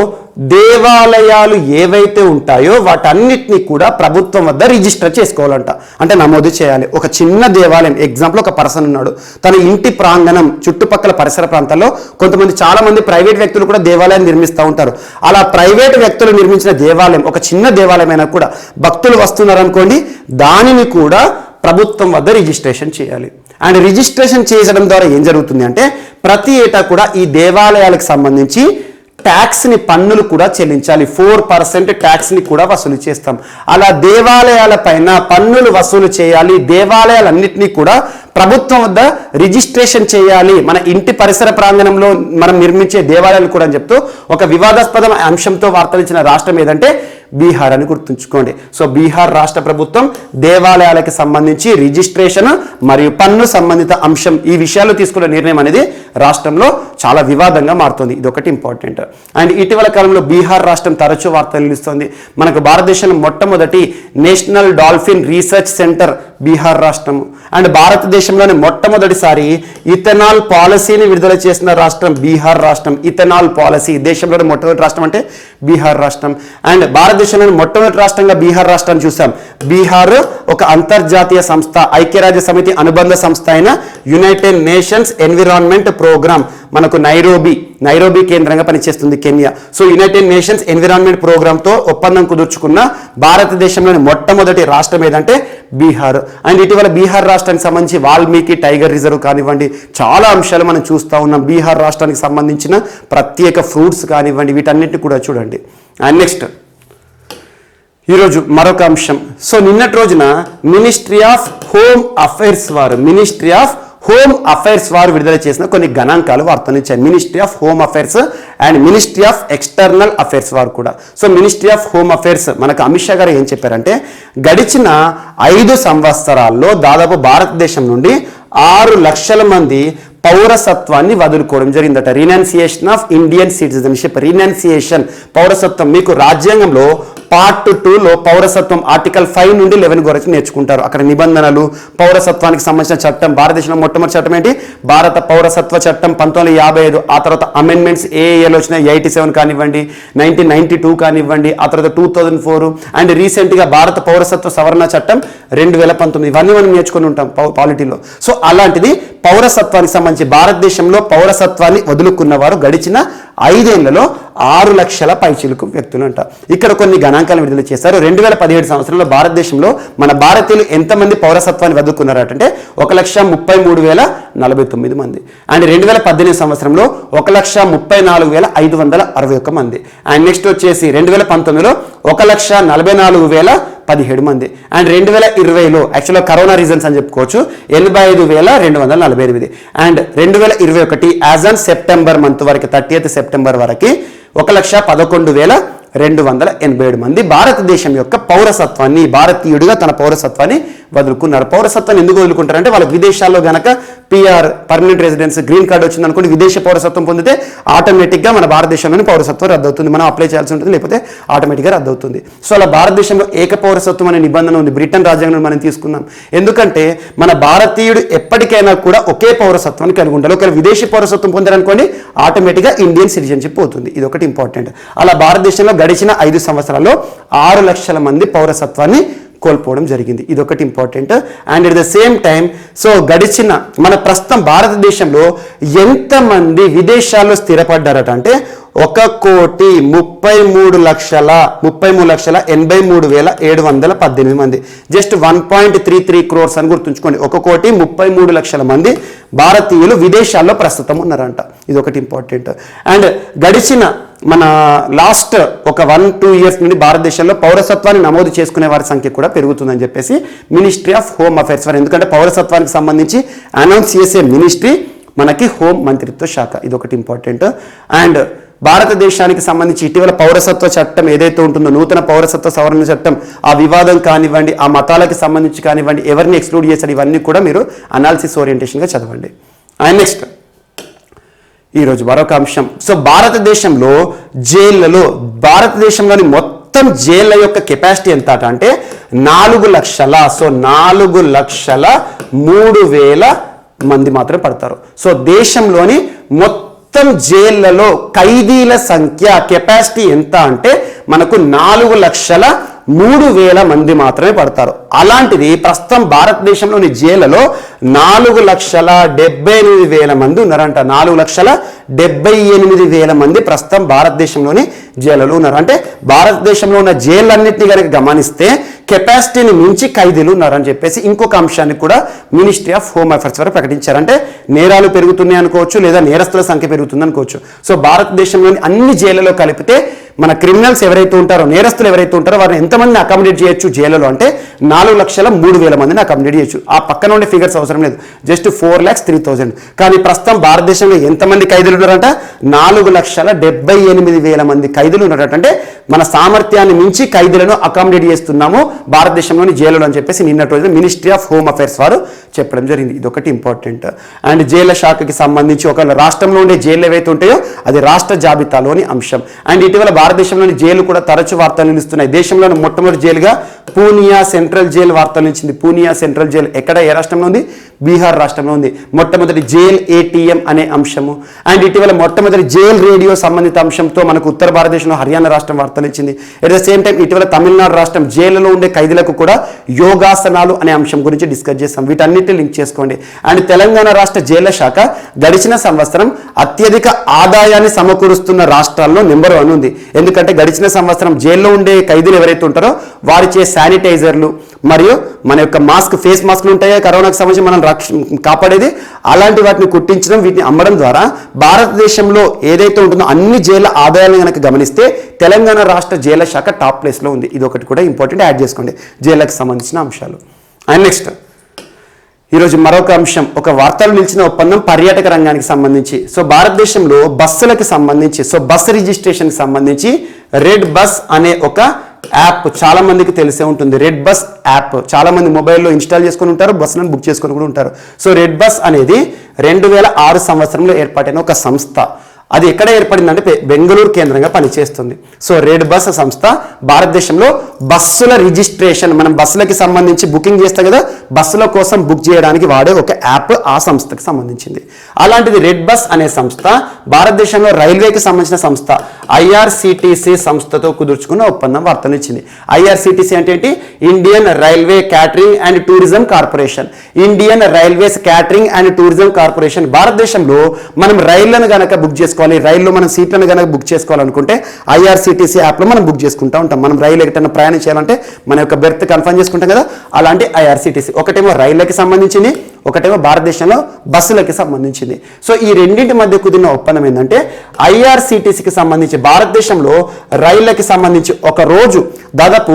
దేవాలయాలు ఏవైతే ఉంటాయో వాటన్నిటినీ కూడా ప్రభుత్వం వద్ద రిజిస్టర్ చేసుకోవాలంట, అంటే నమోదు చేయాలి. ఒక చిన్న దేవాలయం ఎగ్జాంపుల్ ఒక పర్సన్ ఉన్నాడు, తన ఇంటి ప్రాంగణం చుట్టుపక్కల పరిసర ప్రాంతాల్లో కొంతమంది చాలా మంది ప్రైవేట్ వ్యక్తులు కూడా దేవాలయం నిర్మిస్తూ ఉంటారు. అలా ప్రైవేట్ వ్యక్తులు నిర్మించిన దేవాలయం ఒక చిన్న దేవాలయం అయినా కూడా భక్తులు వస్తున్నారు అనుకోండి, దానిని కూడా ప్రభుత్వం వద్ద రిజిస్ట్రేషన్ చేయాలి. అండ్ రిజిస్ట్రేషన్ చేయడం ద్వారా ఏం జరుగుతుంది అంటే ప్రతి ఏటా కూడా ఈ దేవాలయాలకు సంబంధించి ట్యాక్స్ని పన్నులు కూడా చెల్లించాలి. 4% ట్యాక్స్ని కూడా వసూలు చేస్తాం. అలా దేవాలయాల పైన పన్నులు వసూలు చేయాలి. దేవాలయాలన్నింటినీ కూడా ప్రభుత్వం వద్ద రిజిస్ట్రేషన్ చేయాలి. మన ఇంటి పరిసర ప్రాంగణంలో మనం నిర్మించే దేవాలయాలు కూడా అని చెప్తూ ఒక వివాదాస్పద అంశంతో వార్తలు ఇచ్చిన రాష్ట్రం ఏదంటే బీహార్ అని గుర్తుంచుకోండి. సో బీహార్ రాష్ట్ర ప్రభుత్వం దేవాలయాలకు సంబంధించి రిజిస్ట్రేషన్ మరియు పన్ను సంబంధిత అంశం ఈ విషయాలు తీసుకున్న నిర్ణయం అనేది రాష్ట్రంలో చాలా వివాదంగా మారుతుంది. ఇది ఒకటి ఇంపార్టెంట్. అండ్ ఇటీవల కాలంలో బీహార్ రాష్ట్రం తరచూ వార్తలు నిలుస్తుంది. మనకు భారతదేశంలో మొట్టమొదటి national dolphin research centre Bihar రాష్ట్రం. అండ్ భారతదేశంలోని మొట్టమొదటిసారి ఇథనాల్ పాలసీని విడుదల చేసిన రాష్ట్రం బీహార్ రాష్ట్రం. ఇథనాల్ పాలసీ దేశంలోని మొట్టమొదటి రాష్ట్రం అంటే బీహార్ రాష్ట్రం. అండ్ భారతదేశంలోని మొట్టమొదటి రాష్ట్రంగా బీహార్ రాష్ట్రాన్ని చూసాం. బీహార్ ఒక అంతర్జాతీయ సంస్థ, ఐక్యరాజ్య సమితి అనుబంధ సంస్థ అయిన యునైటెడ్ నేషన్స్ ఎన్విరాన్మెంట్ ప్రోగ్రామ్ మనకు నైరోబీ కేంద్రంగా పనిచేస్తుంది Kenya. So United Nations Environment ప్రోగ్రామ్తో ఒప్పందం కుదుర్చుకున్న భారతదేశంలోని మొట్టమొదటి రాష్ట్రం ఏదంటే బీహార్. అండ్ ఇటీవల బీహార్ రాష్ట్రానికి సంబంధించి వాల్మీకి టైగర్ రిజర్వ్ కానివ్వండి చాలా అంశాలు మనం చూస్తూ ఉన్నాం. బీహార్ రాష్ట్రానికి సంబంధించిన ప్రత్యేక ఫ్రూట్స్ కానివ్వండి వీటన్నిటిని కూడా చూడండి. అండ్ నెక్స్ట్ ఈరోజు మరొక అంశం. సో నిన్నటి రోజున మినిస్ట్రీ ఆఫ్ హోమ్ అఫైర్స్ వారు విడుదల చేసిన కొన్ని గణాంకాలు వార్తలు ఇచ్చాయి. Ministry of home affairs and ministry of external affairs వారు కూడా. So ministry of home affairs మనకు అమిత్ షా గారు ఏం చెప్పారంటే గడిచిన 5 సంవత్సరాల్లో దాదాపు భారతదేశం నుండి 6 లక్షల మంది పౌరసత్వాన్ని వదులుకోవడం జరిగిందట. Renunciation of Indian citizenship. పౌరసత్వం మీకు రాజ్యాంగంలో పార్ట్ 2లో పౌరసత్వం ఆర్టికల్ 5 నుండి 11 వరకు నేర్చుకుంటారు. అక్కడ నిబంధనలు, పౌరసత్వానికి సంబంధించిన చట్టం, భారతదేశంలో మొట్టమొదటి చట్టం ఏంటి భారత పౌరసత్వ చట్టం 1955. ఆ తర్వాత అమెండ్మెంట్స్ ఏఏలో వచ్చినాయి 87 కానివ్వండి, 1992 కానివ్వండి, ఆ తర్వాత 2004 అండ్ రీసెంట్గా భారత పౌరసత్వ సవరణ చట్టం 2019. ఇవన్నీ మనం నేర్చుకుని ఉంటాం పాలిటీలో. సో అలాంటిది పౌరసత్వానికి సంబంధించి భారతదేశంలో పౌరసత్వాన్ని వదులుకున్న వారు గడిచిన 5 ఏళ్లలో 6 లక్షల పైచిలుకు వ్యక్తులు అంట. ఇక్కడ కొన్ని గణాంకాలు విడుదల చేశారు. 2017 సంవత్సరంలో భారతదేశంలో మన భారతీయులు ఎంతమంది పౌరసత్వాన్ని వదులుకున్నారంటే 1,33,049 మంది. అండ్ 2018 సంవత్సరంలో 1,34,561 మంది. అండ్ నెక్స్ట్ వచ్చేసి 2019లో 1,44,017 మంది. అండ్ 2020లో యాక్చువల్గా కరోనా రీజన్స్ అని చెప్పుకోవచ్చు 85,248. And 2021 as on September month వరకు 30th సెప్టెంబర్ వరకు 1,11,287 మంది భారతదేశం యొక్క పౌరసత్వాన్ని భారతీయుడిగా తన పౌరసత్వాన్ని వదులుకున్నారు. పౌరసత్వాన్ని ఎందుకు వదులుకుంటారంటే వాళ్ళకి విదేశాల్లో గనక PR permanent residence green card వచ్చింది అనుకోండి, విదేశీ పౌరసత్వం పొందితే ఆటోమేటిక్గా మన భారతదేశంలోని పౌరసత్వం రద్దవుతుంది. మనం అప్లై చేయాల్సి ఉంటుంది, లేకపోతే ఆటోమేటిక్గా రద్దవుతుంది. సో అలా భారతదేశంలో ఏక పౌరసత్వం అనే నిబంధన ఉంది. బ్రిటన్ రాజ్యాంగంలో మనం తీసుకున్నాం. ఎందుకంటే మన భారతీయుడు ఎప్పటికైనా కూడా ఒకే పౌరసత్వాన్ని కలిగి ఉండాలి. ఒకవేళ విదేశీ పౌరసత్వం పొందారనుకోండి ఆటోమేటిక్గా ఇండియన్ సిటిజన్షిప్ పోతుంది. ఇది ఒకటి ఇంపార్టెంట్. అలా భారతదేశంలో గడిచిన 5 సంవత్సరాల్లో 6 లక్షల మంది పౌరసత్వాన్ని కోల్పోవడం జరిగింది. ఇది ఒకటి important. And at the same time so గడిచిన మన ప్రస్తుతం భారతదేశంలో ఎంతమంది విదేశాల్లో స్థిరపడ్డారట అంటే 1,33,83,718 మంది. జస్ట్ 1.33 crores అని గుర్తుంచుకోండి. 1,33,00,000 మంది భారతీయులు విదేశాల్లో ప్రస్తుతం ఉన్నారంట. ఇది ఒకటి ఇంపార్టెంట్. అండ్ గడిచిన మన లాస్ట్ ఒక 1-2 years నుండి భారతదేశంలో పౌరసత్వాన్ని నమోదు చేసుకునే వారి సంఖ్య కూడా పెరుగుతుందని చెప్పేసి మినిస్ట్రీ ఆఫ్ హోమ్ అఫైర్స్ వారు, ఎందుకంటే పౌరసత్వానికి సంబంధించి అనౌన్స్ చేసే మినిస్ట్రీ మనకి హోం మంత్రిత్వ శాఖ. ఇది ఒకటి ఇంపార్టెంట్. అండ్ భారతదేశానికి సంబంధించి ఇటీవల పౌరసత్వ చట్టం ఏదైతే ఉంటుందో, నూతన పౌరసత్వ సవరణ చట్టం, ఆ వివాదం కానివ్వండి, ఆ మతాలకు సంబంధించి కానివ్వండి, ఎవరిని ఎక్స్క్లూడ్ చేశారు, ఇవన్నీ కూడా మీరు అనాలిసిస్ ఓరియంటేషన్గా చదవండి. అండ్ నెక్స్ట్ ఈరోజు మరొక అంశం. సో భారతదేశంలో జైళ్లలో, భారతదేశంలోని మొత్తం జైళ్ళ యొక్క కెపాసిటీ ఎంత అంటే 4 లక్షల. సో 4,03,000 మంది మాత్రమే పడతారు. సో దేశంలోని మొత్తం జైళ్లలో ఖైదీల సంఖ్య కెపాసిటీ ఎంత అంటే మనకు 4,03,000 మంది మాత్రమే పడతారు. అలాంటిది ప్రస్తుతం భారతదేశంలోని జైళ్లలో 4,78,000 మంది ఉన్నారంట. 4,78,000 మంది ప్రస్తుతం భారతదేశంలోని జైళ్లలో ఉన్నారు. అంటే భారతదేశంలో ఉన్న జైళ్ళన్నింటినీ కనుక గమనిస్తే కెపాసిటీని మించి ఖైదీలు ఉన్నారని చెప్పేసి ఇంకొక అంశాన్ని కూడా మినిస్ట్రీ ఆఫ్ హోమ్ అఫైర్స్ వారు ప్రకటించారు. అంటే నేరాలు పెరుగుతున్నాయి అనుకోవచ్చు, లేదా నేరస్తుల సంఖ్య పెరుగుతుంది అనుకోవచ్చు. సో భారతదేశంలోని అన్ని జైళ్లలో కలిపితే మన క్రిమినల్స్ ఎవరైతే ఉంటారో, నేరస్తులు ఎవరైతే ఉంటారో వారిని ఎంతమందిని అకామిడేట్ చేయొచ్చు జైలులో అంటే 4,03,000 మందిని అకామిడేట్ చేయొచ్చు. ఆ పక్కన ఉండే ఫిగర్స్ అవసరం లేదు, జస్ట్ 4,03,000. కానీ ప్రస్తుతం భారతదేశంలో ఎంతమంది ఖైదీలు ఉన్నారంట? 4,78,000 మంది ఖైదీలు ఉన్నారట. అంటే మన సామర్థ్యాన్ని మించి ఖైదీలను అకామిడేట్ చేస్తున్నాము భారతదేశంలోని జైలులో అని చెప్పేసి నిన్నటి రోజున మినిస్ట్రీ ఆఫ్ హోమ్ అఫైర్స్ వారు చెప్పడం జరిగింది. ఇది ఒకటి ఇంపార్టెంట్. అండ్ జైళ్ల శాఖకి సంబంధించి ఒక రాష్ట్రంలో ఉండే జైలు ఏవైతే ఉంటాయో అది రాష్ట్ర జాబితాలోని అంశం. అండ్ ఇటీవల భారతదేశంలోని జైలు కూడా తరచు వార్తలు నిలుస్తున్నాయి. దేశంలోని మొట్టమొదటి జైలుగా పూనియా సెంట్రల్ జైలు వార్తలు నిలిచింది. పూనియా సెంట్రల్ జైలు ఎక్కడ, ఏ రాష్ట్రంలో ఉంది? బీహార్ రాష్ట్రంలో ఉంది. మొట్టమొదటి జైల్ ఏటీఎం అనే అంశము. అండ్ ఇటీవల మొట్టమొదటి జైల్ రేడియో సంబంధిత అంశంతో మనకు ఉత్తర భారతదేశంలో హర్యానా రాష్ట్రం వార్తలు ఇచ్చింది. ఎట్ ద సేమ్ టైం ఇటీవల తమిళనాడు రాష్ట్రం జైలులో ఉండే ఖైదీలకు కూడా యోగాసనాలు అనే అంశం గురించి డిస్కస్ చేస్తాం. వీటన్నిటిని లింక్ చేసుకోండి. అండ్ తెలంగాణ రాష్ట్ర జైళ్ల శాఖ గడిచిన సంవత్సరం అత్యధిక ఆదాయాన్ని సమకూరుస్తున్న రాష్ట్రాల్లో నెంబర్ 1 ఉంది. ఎందుకంటే గడిచిన సంవత్సరం జైల్లో ఉండే ఖైదీలు ఎవరైతే ఉంటారో వారిచే శానిటైజర్లు మరియు మన యొక్క మాస్క్, ఫేస్ మాస్క్లు ఉంటాయో కరోనాకు సంబంధించి మనం కాపాడేది, అలాంటి వాటిని కుట్టించడం, వీటిని అమ్మడం ద్వారా భారతదేశంలో ఏదైతే ఉంటుందో అన్ని జైళ్ల ఆదాయాలను కనుక గమనిస్తే తెలంగాణ రాష్ట్ర జైళ్ల శాఖ టాప్ ప్లేస్లో ఉంది. ఇది ఒకటి కూడా ఇంపార్టెంట్, యాడ్ చేసుకోండి జైళ్లకు సంబంధించిన అంశాలు. అండ్ నెక్స్ట్ ఈరోజు మరొక అంశం, ఒక వార్తలు నిలిచిన ఒప్పందం పర్యాటక రంగానికి సంబంధించి. సో భారతదేశంలో బస్సులకు సంబంధించి, సో బస్సు రిజిస్ట్రేషన్కి సంబంధించి రెడ్ బస్ అనే ఒక యాప్ చాలా మందికి తెలిసే ఉంటుంది. రెడ్ బస్ యాప్ చాలా మంది మొబైల్లో ఇన్స్టాల్ చేసుకుని ఉంటారు, బస్సులను బుక్ చేసుకుని కూడా ఉంటారు. సో రెడ్ బస్ అనేది 2006 సంవత్సరంలో ఏర్పాటైన ఒక సంస్థ. అది ఎక్కడ ఏర్పడిందంటే బెంగళూరు కేంద్రంగా పనిచేస్తుంది. సో రెడ్ బస్ సంస్థ భారతదేశంలో బస్సుల రిజిస్ట్రేషన్, మనం బస్సులకి సంబంధించి బుకింగ్ చేస్తాం కదా, బస్సుల కోసం బుక్ చేయడానికి వాడే ఒక యాప్ ఆ సంస్థకి సంబంధించింది. అలాంటిది రెడ్ బస్ అనే సంస్థ భారతదేశంలో రైల్వేకి సంబంధించిన సంస్థ ఐఆర్సిటిసి సంస్థతో కుదుర్చుకున్న ఒప్పందం వార్తను ఇచ్చింది. ఐఆర్సిటిసి అంటే ఏంటి? Indian railway catering and tourism corporation. Indian railways catering and tourism corporation. భారతదేశంలో మనం రైళ్లను కనుక బుక్ చేసుకోవాలి, రైల్లో మనం సీట్లను కనుక బుక్ చేసుకోవాలనుకుంటే ఐఆర్సిటిసి యాప్లో మనం బుక్ చేసుకుంటూ ఉంటాం. మనం రైలు ఎక్కడైనా ప్రయాణం చేయాలంటే మన యొక్క బెర్త్ కన్ఫర్మ్ చేసుకుంటాం కదా, అలాంటి ఐఆర్సిటిసి. ఒకటేమో రైళ్లకి సంబంధించింది, ఒకటేమో భారతదేశంలో బస్సులకి సంబంధించింది. సో ఈ రెండింటి మధ్య కుదిరిన ఒప్పందం ఏంటంటే ఐఆర్సిటిసికి సంబంధించి భారతదేశంలో రైళ్లకి సంబంధించి ఒక రోజు దాదాపు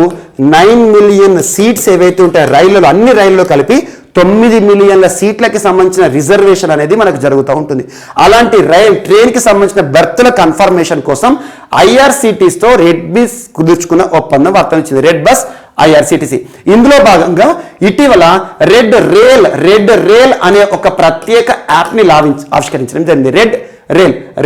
9 మిలియన్ సీట్స్ ఏవైతే ఉంటాయో రైళ్లలో, అన్ని రైళ్లలో కలిపి 9 మిలియన్ల సీట్లకి సంబంధించిన రిజర్వేషన్ అనేది మనకు జరుగుతూ ఉంటుంది. అలాంటి ట్రైన్కి సంబంధించిన బెర్త్ల కన్ఫర్మేషన్ కోసం ఐఆర్సిటిసితో రెడ్ బస్ కుదుర్చుకున్న ఒప్పందం వార్తలు ఇచ్చింది. Red bus IRCTC. ఇందులో భాగంగా ఇటీవల రెడ్ రేల్ అనే ఒక ప్రత్యేక యాప్ని ఆవిష్కరించడం జరిగింది.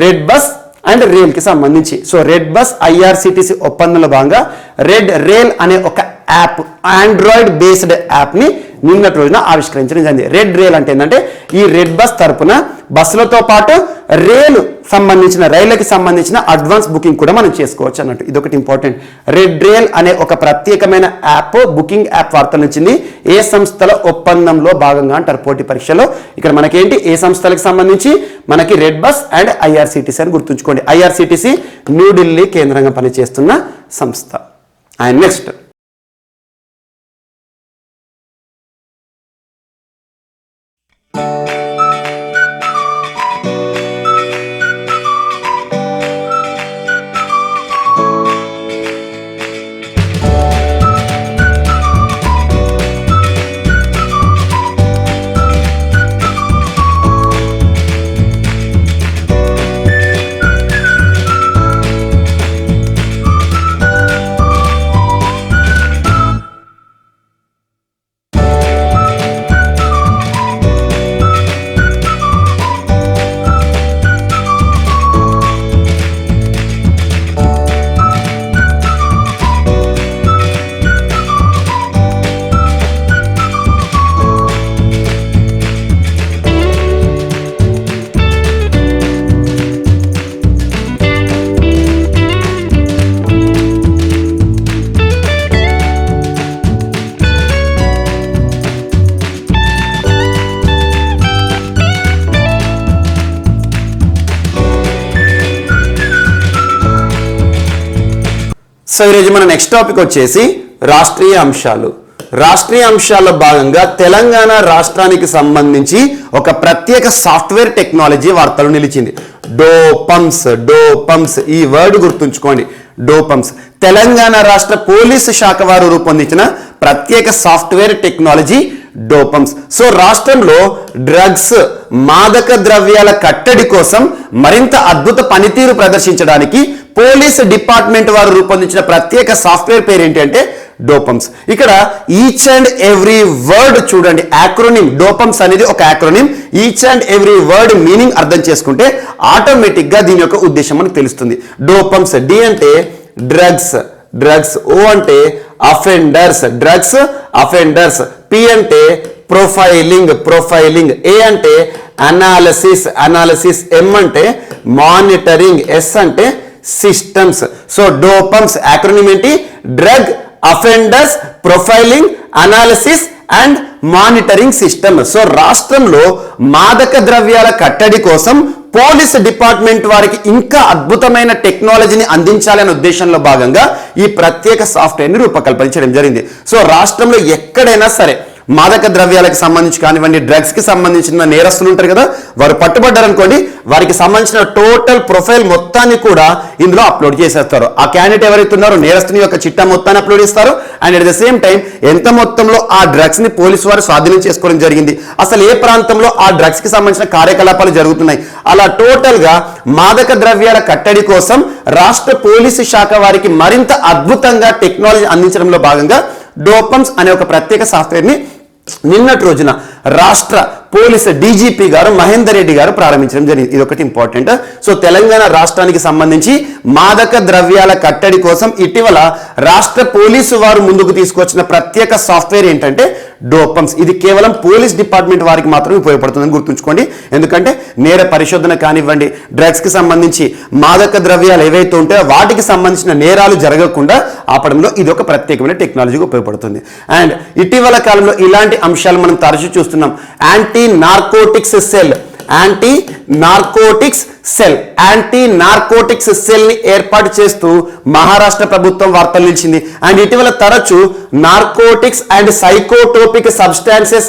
రెడ్ బస్ అండ్ రేల్కి సంబంధించి. సో రెడ్ బస్ ఐఆర్సిటిసి ఒప్పందంలో భాగంగా రెడ్ రేల్ అనే ఒక యాప్, ఆండ్రాయిడ్ బేస్డ్ యాప్ని నిన్నటి రోజున ఆవిష్కరించడం జరిగింది. రెడ్ రైల్ అంటే ఏంటంటే ఈ రెడ్ బస్ తరపున బస్సులతో పాటు రైళ్ళకి సంబంధించిన అడ్వాన్స్ బుకింగ్ కూడా మనం చేసుకోవచ్చు అన్నట్టు. ఇది ఒకటి ఇంపార్టెంట్. రెడ్ రైల్ అనే ఒక ప్రత్యేకమైన యాప్, బుకింగ్ యాప్ వార్తలు వచ్చింది. ఏ సంస్థల ఒప్పందంలో భాగంగా అంటారు పోటీ పరీక్షలో. ఇక్కడ మనకేంటి, ఏ సంస్థలకు సంబంధించి మనకి రెడ్ బస్ అండ్ ఐఆర్సిటిసి అని గుర్తుంచుకోండి. ఐఆర్సిటిసి న్యూఢిల్లీ కేంద్రంగా పనిచేస్తున్న సంస్థ. అండ్ నెక్స్ట్ సో ఈరోజు మన నెక్స్ట్ టాపిక్ వచ్చేసి రాష్ట్రీయ అంశాలు. రాష్ట్రీయ అంశాల్లో భాగంగా తెలంగాణ రాష్ట్రానికి సంబంధించి ఒక ప్రత్యేక సాఫ్ట్వేర్ టెక్నాలజీ వార్తలు నిలిచింది. డోపమ్స్ ఈ వర్డ్ గుర్తుంచుకోండి. డోపమ్స్ తెలంగాణ రాష్ట్ర పోలీసు శాఖ వారు రూపొందించిన ప్రత్యేక సాఫ్ట్వేర్ టెక్నాలజీ డోపమ్స్. సో రాష్ట్రంలో డ్రగ్స్, మాదక ద్రవ్యాల కట్టడి కోసం మరింత అద్భుత పనితీరు ప్రదర్శించడానికి పోలీస్ డిపార్ట్మెంట్ వారు రూపొందించిన ప్రత్యేక సాఫ్ట్వేర్ పేరు ఏంటి అంటే డోపమ్స్. ఇక్కడ ఈచ్ అండ్ ఎవ్రీ వర్డ్ చూడండి, యాక్రోనిమ్. డోపమ్స్ అనేది ఒక acronym. Each and every word meaning అర్థం చేసుకుంటే ఆటోమేటిక్ గా దీని యొక్క ఉద్దేశం మనకు తెలుస్తుంది. డోపమ్స్, డి అంటే డ్రగ్స్, ఓ అంటే అఫెండర్స్, డ్రగ్స్ అఫెండర్స్, పి అంటే ప్రొఫైలింగ్, ఏ అంటే అనాలిసిస్, ఎం అంటే మానిటరింగ్, ఎస్ అంటే సిస్టమ్స్. సో డోపమ్స్ యాక్రోనిమ్ ఏంటి? Drug offenders profiling analysis and monitoring system. So రాష్ట్రంలో మాదక ద్రవ్యాల కట్టడి కోసం పోలీస్ డిపార్ట్మెంట్ వారికి ఇంకా అద్భుతమైన టెక్నాలజీని అందించాలనే ఉద్దేశంలో భాగంగా ఈ ప్రత్యేక సాఫ్ట్వేర్ని రూపకల్పించడం జరిగింది. సో రాష్ట్రంలో ఎక్కడైనా సరే మాదక ద్రవ్యాలకు సంబంధించి కానివ్వండి, డ్రగ్స్ కి సంబంధించిన నేరస్తులు ఉంటారు కదా, వారు పట్టుబడ్డారనుకోండి, వారికి సంబంధించిన టోటల్ ప్రొఫైల్ మొత్తాన్ని కూడా ఇందులో అప్లోడ్ చేసేస్తారు. ఆ క్యాండిడేట్ ఎవరైతే ఉన్నారో నేరస్తుని యొక్క చిట్టా మొత్తాన్ని అప్లోడ్ చేస్తారు. And at the same time ఎంత మొత్తంలో ఆ డ్రగ్స్ ని పోలీసు వారు స్వాధీనం చేసుకోవడం జరిగింది, అసలు ఏ ప్రాంతంలో ఆ డ్రగ్స్ కి సంబంధించిన కార్యకలాపాలు జరుగుతున్నాయి, అలా టోటల్ గా మాదక ద్రవ్యాల కట్టడి కోసం రాష్ట్ర పోలీసు శాఖ వారికి మరింత అద్భుతంగా టెక్నాలజీ అందించడంలో భాగంగా డోపమ్స్ అనే ఒక ప్రత్యేక సాఫ్ట్వేర్ ని నిన్నటి రోజున రాష్ట్ర పోలీసు డీజీపీ గారు మహేందర్ రెడ్డి గారు ప్రారంభించడం జరిగింది. ఇది ఒకటి ఇంపార్టెంట్. సో తెలంగాణ రాష్ట్రానికి సంబంధించి మాదక ద్రవ్యాల కట్టడి కోసం ఇటీవల రాష్ట్ర పోలీసు వారు ముందుకు తీసుకొచ్చిన ప్రత్యేక సాఫ్ట్వేర్ ఏంటంటే డోపమ్స్. ఇది కేవలం పోలీస్ డిపార్ట్మెంట్ వారికి మాత్రమే ఉపయోగపడుతుందని గుర్తుంచుకోండి. ఎందుకంటే నేర పరిశోధన కానివ్వండి, డ్రగ్స్ కి సంబంధించి మాదక ద్రవ్యాలు ఏవైతే ఉంటాయో వాటికి సంబంధించిన నేరాలు జరగకుండా ఆపడంలో ఇది ఒక ప్రత్యేకమైన టెక్నాలజీగా ఉపయోగపడుతుంది. అండ్ ఇటీవల కాలంలో ఇలాంటి అంశాలు మనం తరచూ చూస్తున్నాం. యాంటీ నార్కోటిక్స్ సెల్ ని ఏర్పాటు చేస్తూ మహారాష్ట్ర ప్రభుత్వం వార్తలు నిలిచింది. అండ్ ఇటీవల తరచు narcotics and psychotropic substances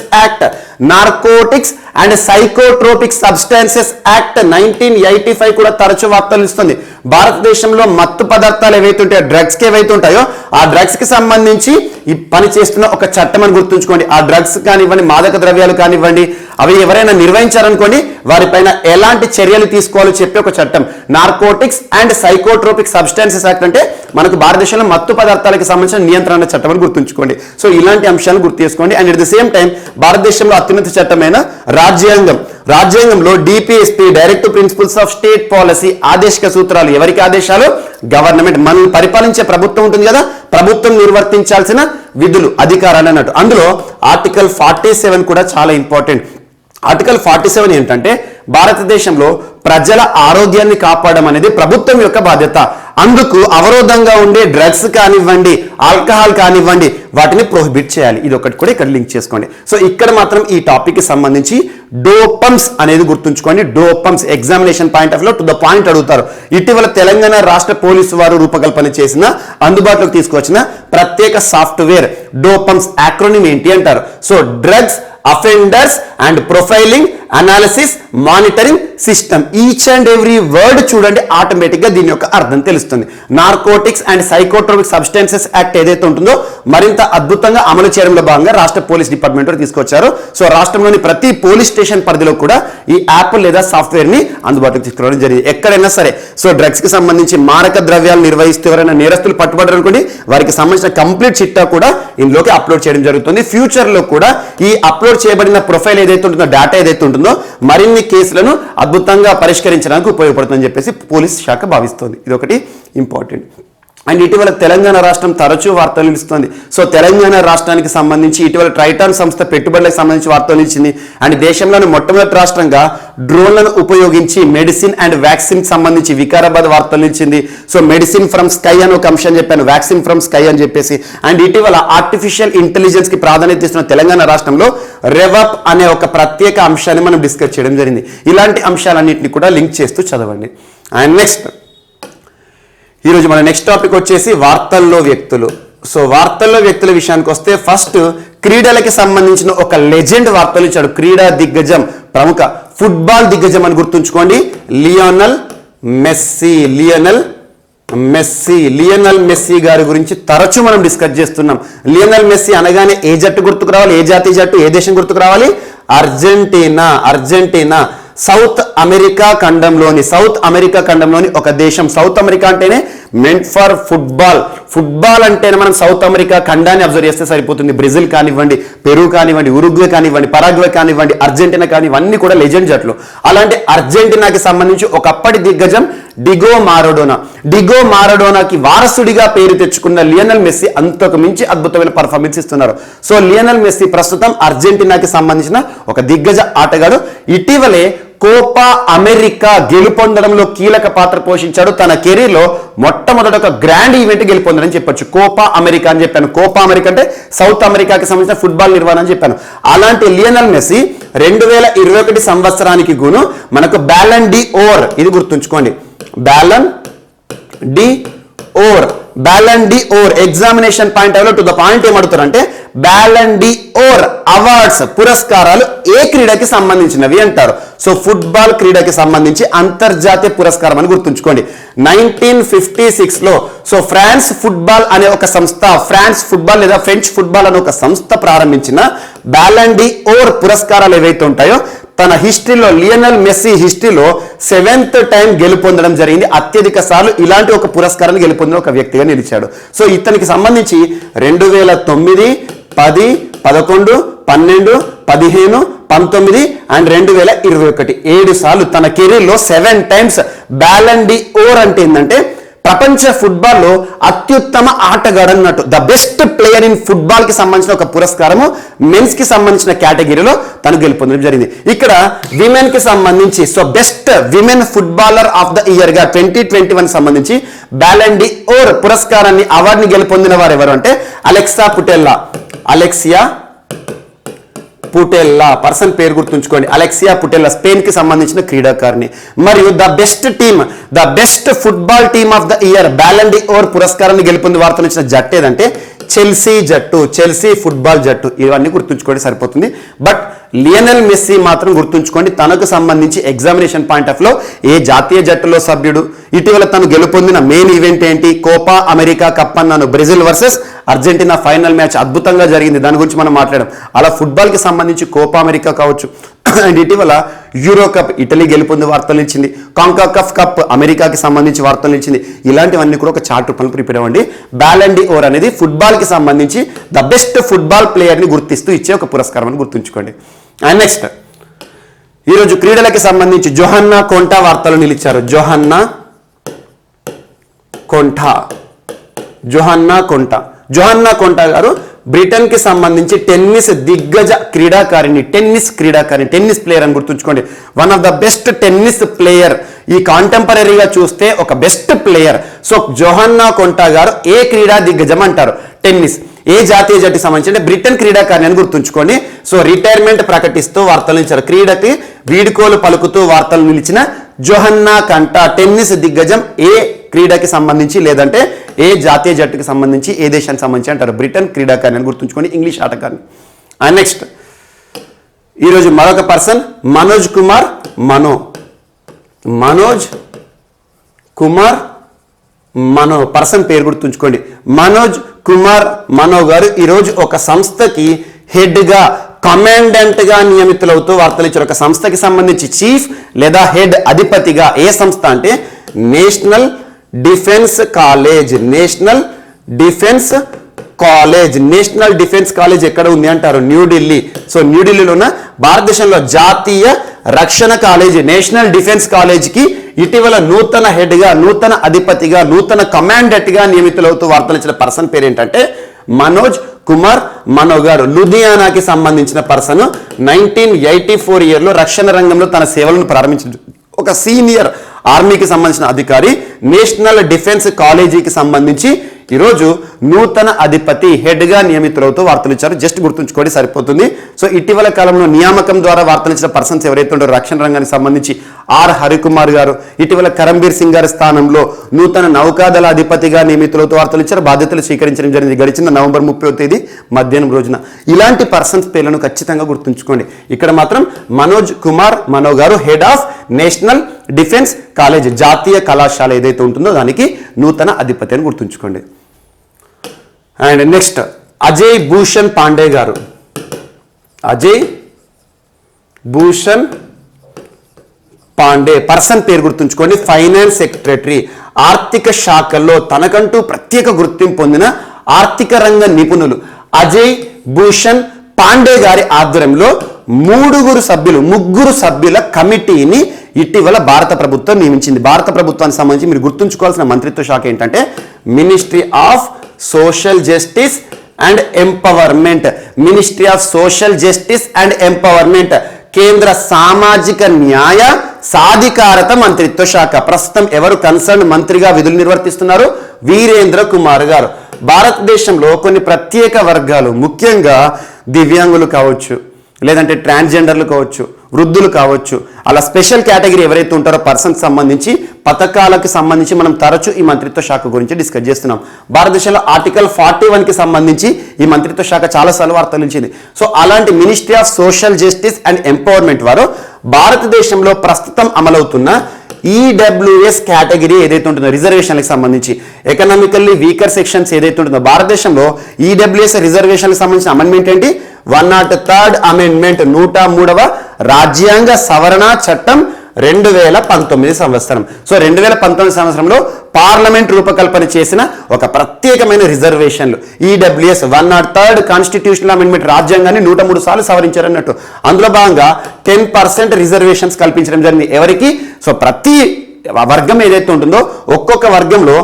act 1985 కూడా తరచు వార్తలు ఇస్తుంది. భారతదేశంలో మత్తు పదార్థాలు ఏవైతే ఉంటాయో, డ్రగ్స్ కి ఏవైతే ఉంటాయో ఆ డ్రగ్స్ కి సంబంధించి ఈ పని చేస్తున్న ఒక చట్టం అని గుర్తుంచుకోండి. ఆ డ్రగ్స్ కానివ్వండి, మాదక ద్రవ్యాలు కానివ్వండి, అవి ఎవరైనా నిర్వహించారనుకోండి వారిపైన ఎలాంటి చర్యలు తీసుకోవాలో చెప్పే ఒక చట్టం narcotics and psychotropic substances act. అంటే మనకు భారతదేశంలో మత్తు పదార్థాలకు సంబంధించిన నియంత్రణ చట్టం అని గుర్తుంచుకోండి. సో ఇలాంటి అంశాలను గుర్తు చేసుకోండి. And at the same time భారతదేశంలో అత్యున్నత చట్టమైన రాజ్యాంగం రాజ్యాంగంలో DPSP directive principles of state policy ఆదేశిక సూత్రాలు ఎవరికి ఆదేశాలు? గవర్నమెంట్. మనల్ని పరిపాలించే ప్రభుత్వం ఉంటుంది కదా, ప్రభుత్వం నిర్వర్తించాల్సిన విధులు అధికారాలు అన్నట్టు. అందులో ఆర్టికల్ 47 కూడా చాలా ఇంపార్టెంట్. ఆర్టికల్ 47 ఏంటంటే భారతదేశంలో ప్రజల ఆరోగ్యాన్ని కాపాడడం అనేది ప్రభుత్వం యొక్క బాధ్యత. అందుకు అవరోధంగా ఉండే డ్రగ్స్ కానివ్వండి, ఆల్కహాల్ కానివ్వండి, వాటిని ప్రొహిబిట్ చేయాలి. ఇది ఒకటి కూడా ఇక్కడ లింక్ చేసుకోండి. సో ఇక్కడ మాత్రం ఈ టాపిక్ కి సంబంధించి డోపమ్స్ అనేది గుర్తుంచుకోండి. డోపమ్స్ ఎగ్జామినేషన్ పాయింట్ ఆఫ్ లో టు ద పాయింట్ అడుగుతారు. ఇటీవల తెలంగాణ రాష్ట్ర పోలీసు వారు రూపకల్పన చేసిన, అందుబాటులోకి తీసుకొచ్చిన ప్రత్యేక సాఫ్ట్వేర్ డోపమ్స్ యాక్రోనిమ్ ఏంటి అంటారు. So drugs offenders and profiling analysis monitoring system. Each and every word చూడండి, ఆటోమేటిక్ గా దీని యొక్క అర్థం తెలుస్తుంది. Narcotics and psychotropic substances act ఏదైతే ఉంటుందో మరింత అద్భుతంగా అమలు చేయడంలో భాగంగా రాష్ట్ర పోలీస్ డిపార్ట్మెంట్ తీసుకొచ్చారు. సో రాష్ట్రంలోని ప్రతి పోలీస్ స్టేషన్ పరిధిలో కూడా ఈ యాప్ లేదా సాఫ్ట్వేర్ ని అందుబాటులోకి తీసుకురావడం జరిగింది. ఎక్కడైనా సరే సో డ్రగ్స్ కి సంబంధించి మారక ద్రవ్యాలు నిర్వహిస్తూ ఎవరైనా నేరస్తులు పట్టుబడ్డారు అనుకోండి, వారికి సంబంధించిన కంప్లీట్ చిట్టా కూడా ఇందులోకి అప్లోడ్ చేయడం జరుగుతుంది. ఫ్యూచర్ లో కూడా ఈ అప్లోడ్ చేయబడిన ప్రొఫైల్ ఏదైతే ఉంటుందో, డేటా ఏదైతే ఉంటుందో మరిన్ని కేసులను అద్భుతంగా పరిష్కరించడానికి ఉపయోగపడుతుందని చెప్పేసి పోలీస్ శాఖ భావిస్తోంది. ఇది ఒకటి ఇంపార్టెంట్. అండ్ ఇటీవల తెలంగాణ రాష్ట్రం తరచూ వార్తలు నిలుస్తుంది. సో తెలంగాణ రాష్ట్రానికి సంబంధించి ఇటీవల ట్రైటాన్ సంస్థ పెట్టుబడులకు సంబంధించి వార్తలు నిలిచింది. అండ్ దేశంలోని మొట్టమొదటి రాష్ట్రంగా డ్రోన్లను ఉపయోగించి మెడిసిన్ అండ్ వ్యాక్సిన్ సంబంధించి వికారాబాద్ వార్తలు నిలిచింది. సో మెడిసిన్ ఫ్రమ్ స్కై అని ఒక అంశం చెప్పాను, వ్యాక్సిన్ ఫ్రమ్ స్కై అని చెప్పేసి. అండ్ ఇటీవల ఆర్టిఫిషియల్ ఇంటెలిజెన్స్ కి ప్రాధాన్యత ఇస్తున్న తెలంగాణ రాష్ట్రంలో రెవప్ అనే ఒక ప్రత్యేక అంశాన్ని మనం డిస్కస్ చేయడం జరిగింది. ఇలాంటి అంశాలన్నింటినీ కూడా లింక్ చేస్తూ చదవండి. అండ్ నెక్స్ట్ ఈరోజు మన నెక్స్ట్ టాపిక్ వచ్చేసి వార్తల్లో వ్యక్తులు. సో వార్తల్లో వ్యక్తుల విషయానికి వస్తే ఫస్ట్ క్రీడలకి సంబంధించిన ఒక లెజెండ్ వార్తలు ఇచ్చాడు. క్రీడా దిగ్గజం, ప్రముఖ ఫుట్బాల్ దిగ్గజం అని గుర్తుంచుకోండి, లియోనల్ మెస్సీ గారి గురించి తరచూ మనం డిస్కస్ చేస్తున్నాం. లియోనల్ మెస్సీ అనగానే ఏ జట్టు గుర్తుకు రావాలి? ఏ జాతీయ జట్టు, ఏ దేశం గుర్తుకు రావాలి? అర్జెంటీనా. సౌత్ అమెరికా ఖండంలోని ఒక దేశం. సౌత్ అమెరికా అంటేనే మెంట్ ఫర్ ఫుట్బాల్ అంటేనే మనం సౌత్ అమెరికా ఖండాన్ని అబ్జర్వ్ చేస్తే సరిపోతుంది. బ్రెజిల్ కానివ్వండి, పెరు కానివ్వండి, ఉరుగ్వే కానివ్వండి, పరాగ్వే కానివ్వండి, అర్జెంటీనా కానివ్వండి, ఇవన్నీ కూడా లెజెండ్ జట్లు. అలాంటి అర్జెంటీనాకి సంబంధించి ఒకప్పటి దిగ్గజం డిగో మారడోనాకి వారసుడిగా పేరు తెచ్చుకున్న లియోనల్ మెస్సీ అంతకు మించి అద్భుతమైన పర్ఫార్మెన్స్ ఇస్తున్నారు. సో లియోనల్ మెస్సీ ప్రస్తుతం అర్జెంటీనాకి సంబంధించిన ఒక దిగ్గజ ఆటగాడు. ఇటీవలే కోపా అమెరికా గెలుపొందడంలో కీలక పాత్ర పోషించాడు. తన కెరీర్ లో మొట్టమొదటి ఒక గ్రాండ్ ఈవెంట్ గెలుపొందడని చెప్పొచ్చు. కోపా అమెరికా అని చెప్పాను. కోపా అమెరికా అంటే సౌత్ అమెరికాకి సంబంధించిన ఫుట్బాల్ నిర్వహణ అని చెప్పాను. అలాంటి లియోనల్ మెస్సీ 2021 సంవత్సరానికి గును మనకు బ్యాలన్ డి ఓర్, ఇది గుర్తుంచుకోండి, Ballon d'Or examination point to the point ఏమడుతారంటే బ్యాలన్ డి ఓర్ అవార్డ్స్, పురస్కారాలు ఏ క్రీడకి సంబంధించినవి అంటారు. సో ఫుట్బాల్ క్రీడకి సంబంధించి అంతర్జాతీయ పురస్కారం అని గుర్తుంచుకోండి. 1956 లో సో ఫ్రాన్స్ ఫుట్బాల్ అనే ఒక సంస్థ, ఫ్రాన్స్ ఫుట్బాల్ లేదా ఫ్రెంచ్ ఫుట్బాల్ అనే ఒక సంస్థ ప్రారంభించిన బ్యాలన్ డి ఓర్ పురస్కారాలు ఏవైతే ఉంటాయో తన హిస్టరీలో, లియోనల్ మెస్సీ హిస్టరీలో 7th టైం గెలుపొందడం జరిగింది. అత్యధిక సార్లు ఇలాంటి ఒక పురస్కారాన్ని గెలుపొందిన ఒక వ్యక్తిగా నిలిచాడు. సో ఇతనికి సంబంధించి 2009, 10, 11, 12, 15, 19 అండ్ 2021 7 సార్లు తన కెరీర్లో 7 టైమ్స్ బ్యాలన్ డి ఓర్ అంటే ఏంటంటే ప్రపంచ ఫుట్బాల్లో అత్యుత్తమ ఆటగాడు అన్నట్టు, the best player in football కి సంబంధించిన ఒక పురస్కారము మెన్స్ కి సంబంధించిన కేటగిరీలో తను గెలుపొందడం జరిగింది. ఇక్కడ విమెన్ కి సంబంధించి so best women footballer of the year గా 2021 సంబంధించి బ్యాలన్ డి ఓర్ పురస్కారాన్ని, అవార్డుని గెలుపొందిన వారు ఎవరు అంటే అలెక్సియా పుటెల్లా, పర్సన్ పేరు గుర్తుంచుకోండి, అలెక్సియా పుటెల్లా, స్పెయిన్ కి సంబంధించిన క్రీడాకారిణి. మరియు the best football team of the year Ballon d'Or పురస్కారాన్ని గెలుపొంది వార్తలు ఇచ్చిన జట్టు ఏదంటే చెల్సీ ఫుట్బాల్ జట్టు. ఇవన్నీ గుర్తుంచుకోండి సరిపోతుంది. బట్ లియోనల్ మెస్సీ మాత్రం గుర్తుంచుకోండి, తనకు సంబంధించి ఎగ్జామినేషన్ పాయింట్ ఆఫ్ లో ఏ జాతీయ జట్టులో సభ్యుడు, ఇటీవల తను గెలుపొందిన మెయిన్ ఈవెంట్ ఏంటి, కోపా అమెరికా కప్ అన్నాను, Brazil versus Argentina final match అద్భుతంగా జరిగింది, దాని గురించి మనం మాట్లాడాం. అలా ఫుట్బాల్ కి సంబంధించి కోపా అమెరికా కావచ్చు, అండ్ ఇటీవల యూరో కప్ ఇటలీ గెలుపొంది వార్తలు ఇచ్చింది, కాంకాకఫ్ కప్ అమెరికాకి సంబంధించి వార్తలు ఇచ్చింది. ఇలాంటివన్నీ కూడా ఒక చార్ట్ రూపంలో ప్రిపేర్ అవ్వండి. బ్యాలన్ డి ఓర్ అనేది ఫుట్బాల్ కి సంబంధించి ద బెస్ట్ ఫుట్బాల్ ప్లేయర్ ని గుర్తిస్తూ ఇచ్చే ఒక పురస్కారం అని గుర్తుంచుకోండి. అండ్ నెక్స్ట్ ఈరోజు క్రీడలకి సంబంధించి జోహన్నా కొంటా వార్తలు నిలిచారు. జోహన్నా కొంటా గారు బ్రిటన్ కి సంబంధించి టెన్నిస్ దిగ్గజ క్రీడాకారిణి, టెన్నిస్ ప్లేయర్ అని గుర్తుంచుకోండి. One of the best tennis player, ఈ కాంటెంపరీగా చూస్తే ఒక బెస్ట్ ప్లేయర్. సో జోహన్నా కొంటా గారు ఏ క్రీడా దిగ్గజం అంటారు? టెన్నిస్. ఏ జాతీయ జట్టుకి సంబంధించి అంటే బ్రిటన్ క్రీడాకారిణి అని గుర్తుంచుకోండి. సో రిటైర్మెంట్ ప్రకటిస్తూ వార్తలు నిలిచారు. క్రీడకి వీడుకోలు పలుకుతూ వార్తలు నిలిచిన జోహన్నా కొంటా టెన్నిస్ దిగ్గజం ఏ క్రీడకి సంబంధించి లేదంటే ఏ జాతీయ జట్టుకి సంబంధించి ఏ దేశానికి సంబంధించి అంటారు? బ్రిటన్ క్రీడాకారిణి అని గుర్తుంచుకోండి, ఇంగ్లీష్ ఆటగారిని. అండ్ నెక్స్ట్ ఈరోజు మరొక పర్సన్ మనోజ్ కుమార్ మనో పర్సన్ పేరు గుర్తుంచుకోండి. మనోజ్ కుమార్ మనో గారు ఈరోజు ఒక సంస్థకి హెడ్గా కమాండెంట్గా నియమితులవుతూ వార్తలు ఇచ్చారు. ఒక సంస్థకి సంబంధించి చీఫ్ లేదా హెడ్ అధిపతిగా. ఏ సంస్థ అంటే నేషనల్ డిఫెన్స్ కాలేజ్ ఎక్కడ ఉంది అంటారు? న్యూఢిల్లీ. సో న్యూఢిల్లీలో ఉన్న భారతదేశంలో జాతీయ రక్షణ కాలేజీ నేషనల్ డిఫెన్స్ కాలేజీకి ఇటీవల నూతన హెడ్గా, నూతన అధిపతిగా, నూతన కమాండెంట్గా నియమితులవుతూ వార్తలు ఇచ్చిన పర్సన్ పేరు ఏంటంటే మనోజ్ కుమార్ మనో గారు. లుధియానాకి సంబంధించిన పర్సన్ 1984 ఇయర్లో రక్షణ రంగంలో తన సేవలను ప్రారంభించిన ఒక సీనియర్ ఆర్మీకి సంబంధించిన అధికారి. నేషనల్ డిఫెన్స్ కాలేజీకి సంబంధించి ఈరోజు నూతన అధిపతి హెడ్గా నియమితులవుతూ వార్తలు ఇచ్చారు. జస్ట్ గుర్తుంచుకోండి సరిపోతుంది. సో ఇటీవల కాలంలో నియామకం ద్వారా వార్తలు ఇచ్చిన పర్సన్స్ ఎవరైతే ఉంటారో రక్షణ రంగానికి సంబంధించి ఆర్ హరికుమార్ గారు, ఇటీవల కరంబీర్ సింగ్ గారి స్థానంలో నూతన నౌకాదళ అధిపతిగా నియమితులవుతూ వార్తలు ఇచ్చారు. బాధ్యతలు స్వీకరించడం జరిగింది గడిచిన నవంబర్ 30వ తేదీ మధ్యాహ్నం రోజున. ఇలాంటి పర్సన్స్ పేర్లను ఖచ్చితంగా గుర్తుంచుకోండి. ఇక్కడ మాత్రం మనోజ్ కుమార్ మనో గారు head of national defence college, జాతీయ కళాశాల ఏదైతే ఉంటుందో దానికి నూతన అధిపతి అని గుర్తుంచుకోండి. అండ్ నెక్స్ట్ అజయ్ భూషణ్ పాండే గారు. అజయ్ భూషణ్ పాండే పర్సన్ పేరు గుర్తుంచుకోండి. ఫైనాన్స్ సెక్రటరీ, ఆర్థిక శాఖల్లో తనకంటూ ప్రత్యేక గుర్తింపు పొందిన ఆర్థిక రంగ నిపుణులు అజయ్ భూషణ్ పాండే గారి ఆధ్వర్యంలో ముగ్గురు సభ్యుల కమిటీని ఇటీవల భారత ప్రభుత్వం నియమించింది. భారత ప్రభుత్వానికి సంబంధించి మీరు గుర్తుంచుకోవాల్సిన మంత్రిత్వ శాఖ ఏంటంటే ministry of social justice and empowerment, కేంద్ర సామాజిక న్యాయ సాధికారత మంత్రిత్వ శాఖ. ప్రస్తుతం ఎవరు కన్సర్న్ మంత్రిగా విధులు నిర్వర్తిస్తున్నారు? వీరేంద్ర కుమార్ గారు. భారతదేశంలో కొన్ని ప్రత్యేక వర్గాలు, ముఖ్యంగా దివ్యాంగులు కావచ్చు, లేదంటే ట్రాన్స్జెండర్లు కావచ్చు, వృద్ధులు కావచ్చు, అలా స్పెషల్ కేటగిరీ ఎవరైతే ఉంటారో పర్సన్స్ సంబంధించి పథకాలకు సంబంధించి మనం తరచూ ఈ మంత్రిత్వ శాఖ గురించి డిస్కస్ చేస్తున్నాం. భారతదేశంలో ఆర్టికల్ 41కి సంబంధించి ఈ మంత్రిత్వ శాఖ చాలాసార్లు వార్తలు ఇచ్చింది. సో అలాంటి ministry of social justice and empowerment వారు భారతదేశంలో ప్రస్తుతం అమలవుతున్న ఈడబ్ల్యూఎస్ కేటగిరీ ఏదైతే ఉంటుందో రిజర్వేషన్లకు సంబంధించి ఎకనామికల్లీ వీకర్ సెక్షన్స్ ఏదైతే ఉంటుందో భారతదేశంలో ఈడబ్ల్యూఎస్ రిజర్వేషన్లకు సంబంధించిన అమెండ్మెంట్ ఏంటి? 103rd అమెండ్మెంట్, 103వ రాజ్యాంగ సవరణ చట్టం 2019 సంవత్సరం. సో 2019 సంవత్సరంలో పార్లమెంట్ రూపకల్పన చేసిన ఒక ప్రత్యేకమైన రిజర్వేషన్లు ఈడబ్ల్యూఎస్ 103rd కాన్స్టిట్యూషనల్ అమెండ్మెంట్ రాజ్యాంగాన్ని 103 సార్లు సవరించారన్నట్టు. అందులో భాగంగా 10% రిజర్వేషన్స్ కల్పించడం జరిగింది. ఎవరికి? సో ప్రతి వర్గం ఏదైతే ఉంటుందో ఒక్కొక్క వర్గంలో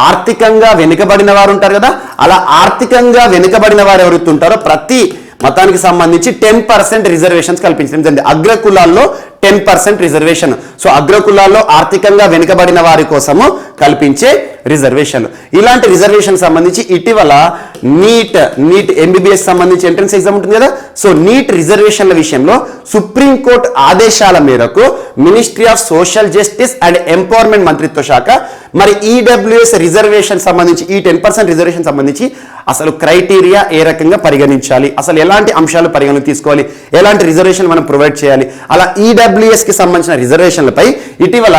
ఆర్థికంగా వెనుకబడిన వారు ఉంటారు కదా, అలా ఆర్థికంగా వెనుకబడిన వారు ఎవరైతే ఉంటారో ప్రతి మతానికి సంబంధించి 10% రిజర్వేషన్స్ కల్పించడం జరిగింది. అగ్రకులాల్లో 10% రిజర్వేషన్. సో అగ్రకులాల్లో ఆర్థికంగా వెనుకబడిన వారి కోసము కల్పించే రిజర్వేషన్లు. ఇలాంటి రిజర్వేషన్ సంబంధించి ఇటీవల నీట్ ఎంబీబీఎస్ సంబంధించి ఎంట్రన్స్ ఎగ్జామ్ ఉంటుంది కదా, సో నీట్ రిజర్వేషన్ల విషయంలో సుప్రీంకోర్టు ఆదేశాల మేరకు ministry of social justice and empowerment మంత్రిత్వ శాఖ మరి ఈడబ్ల్యూఎస్ రిజర్వేషన్ సంబంధించి ఈ 10% రిజర్వేషన్ సంబంధించి అసలు క్రైటీరియా ఏ రకంగా పరిగణించాలి, అసలు ఎలాంటి అంశాలు పరిగణలోకి తీసుకోవాలి, ఎలాంటి రిజర్వేషన్ మనం ప్రొవైడ్ చేయాలి, అలా ఈడబ్ల్యూఎస్ కి సంబంధించిన రిజర్వేషన్లపై ఇటీవల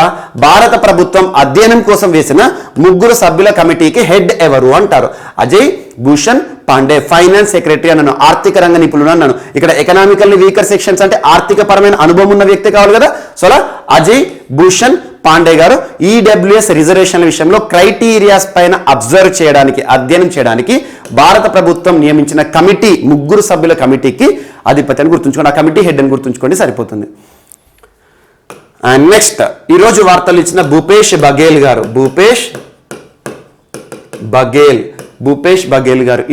భారత ప్రభుత్వం అధ్యయనం కోసం వేసిన 3 సభ్యుల కమిటీకి హెడ్ ఎవరు అంటారు? అజయ్ భూషణ్ పాండే, ఫైనాన్స్ సెక్రటరీ అన్నాను, ఆర్థిక రంగ నిపుణుడు అన్నాను. ఇక్కడ ఎకనామికల్లీ వీకర్ సెక్షన్స్ అంటే ఆర్థిక పరమైన అనుభవం ఉన్న వ్యక్తి కావాలి కదా. సో అలా అజయ్ భూషణ్ పాండే గారు ఈడబ్ల్యూఎస్ రిజర్వేషన్ల విషయంలో క్రైటీరియాస్ పైన అబ్జర్వ్ చేయడానికి, అధ్యయనం చేయడానికి భారత ప్రభుత్వం నియమించిన కమిటీ 3 సభ్యుల కమిటీకి అధిపతి అని గుర్తుంచుకోండి. ఆ కమిటీ హెడ్ అని గుర్తుంచుకోండి సరిపోతుంది. అండ్ నెక్స్ట్ ఈరోజు వార్తలు ఇచ్చిన భూపేష్ బఘేల్ గారు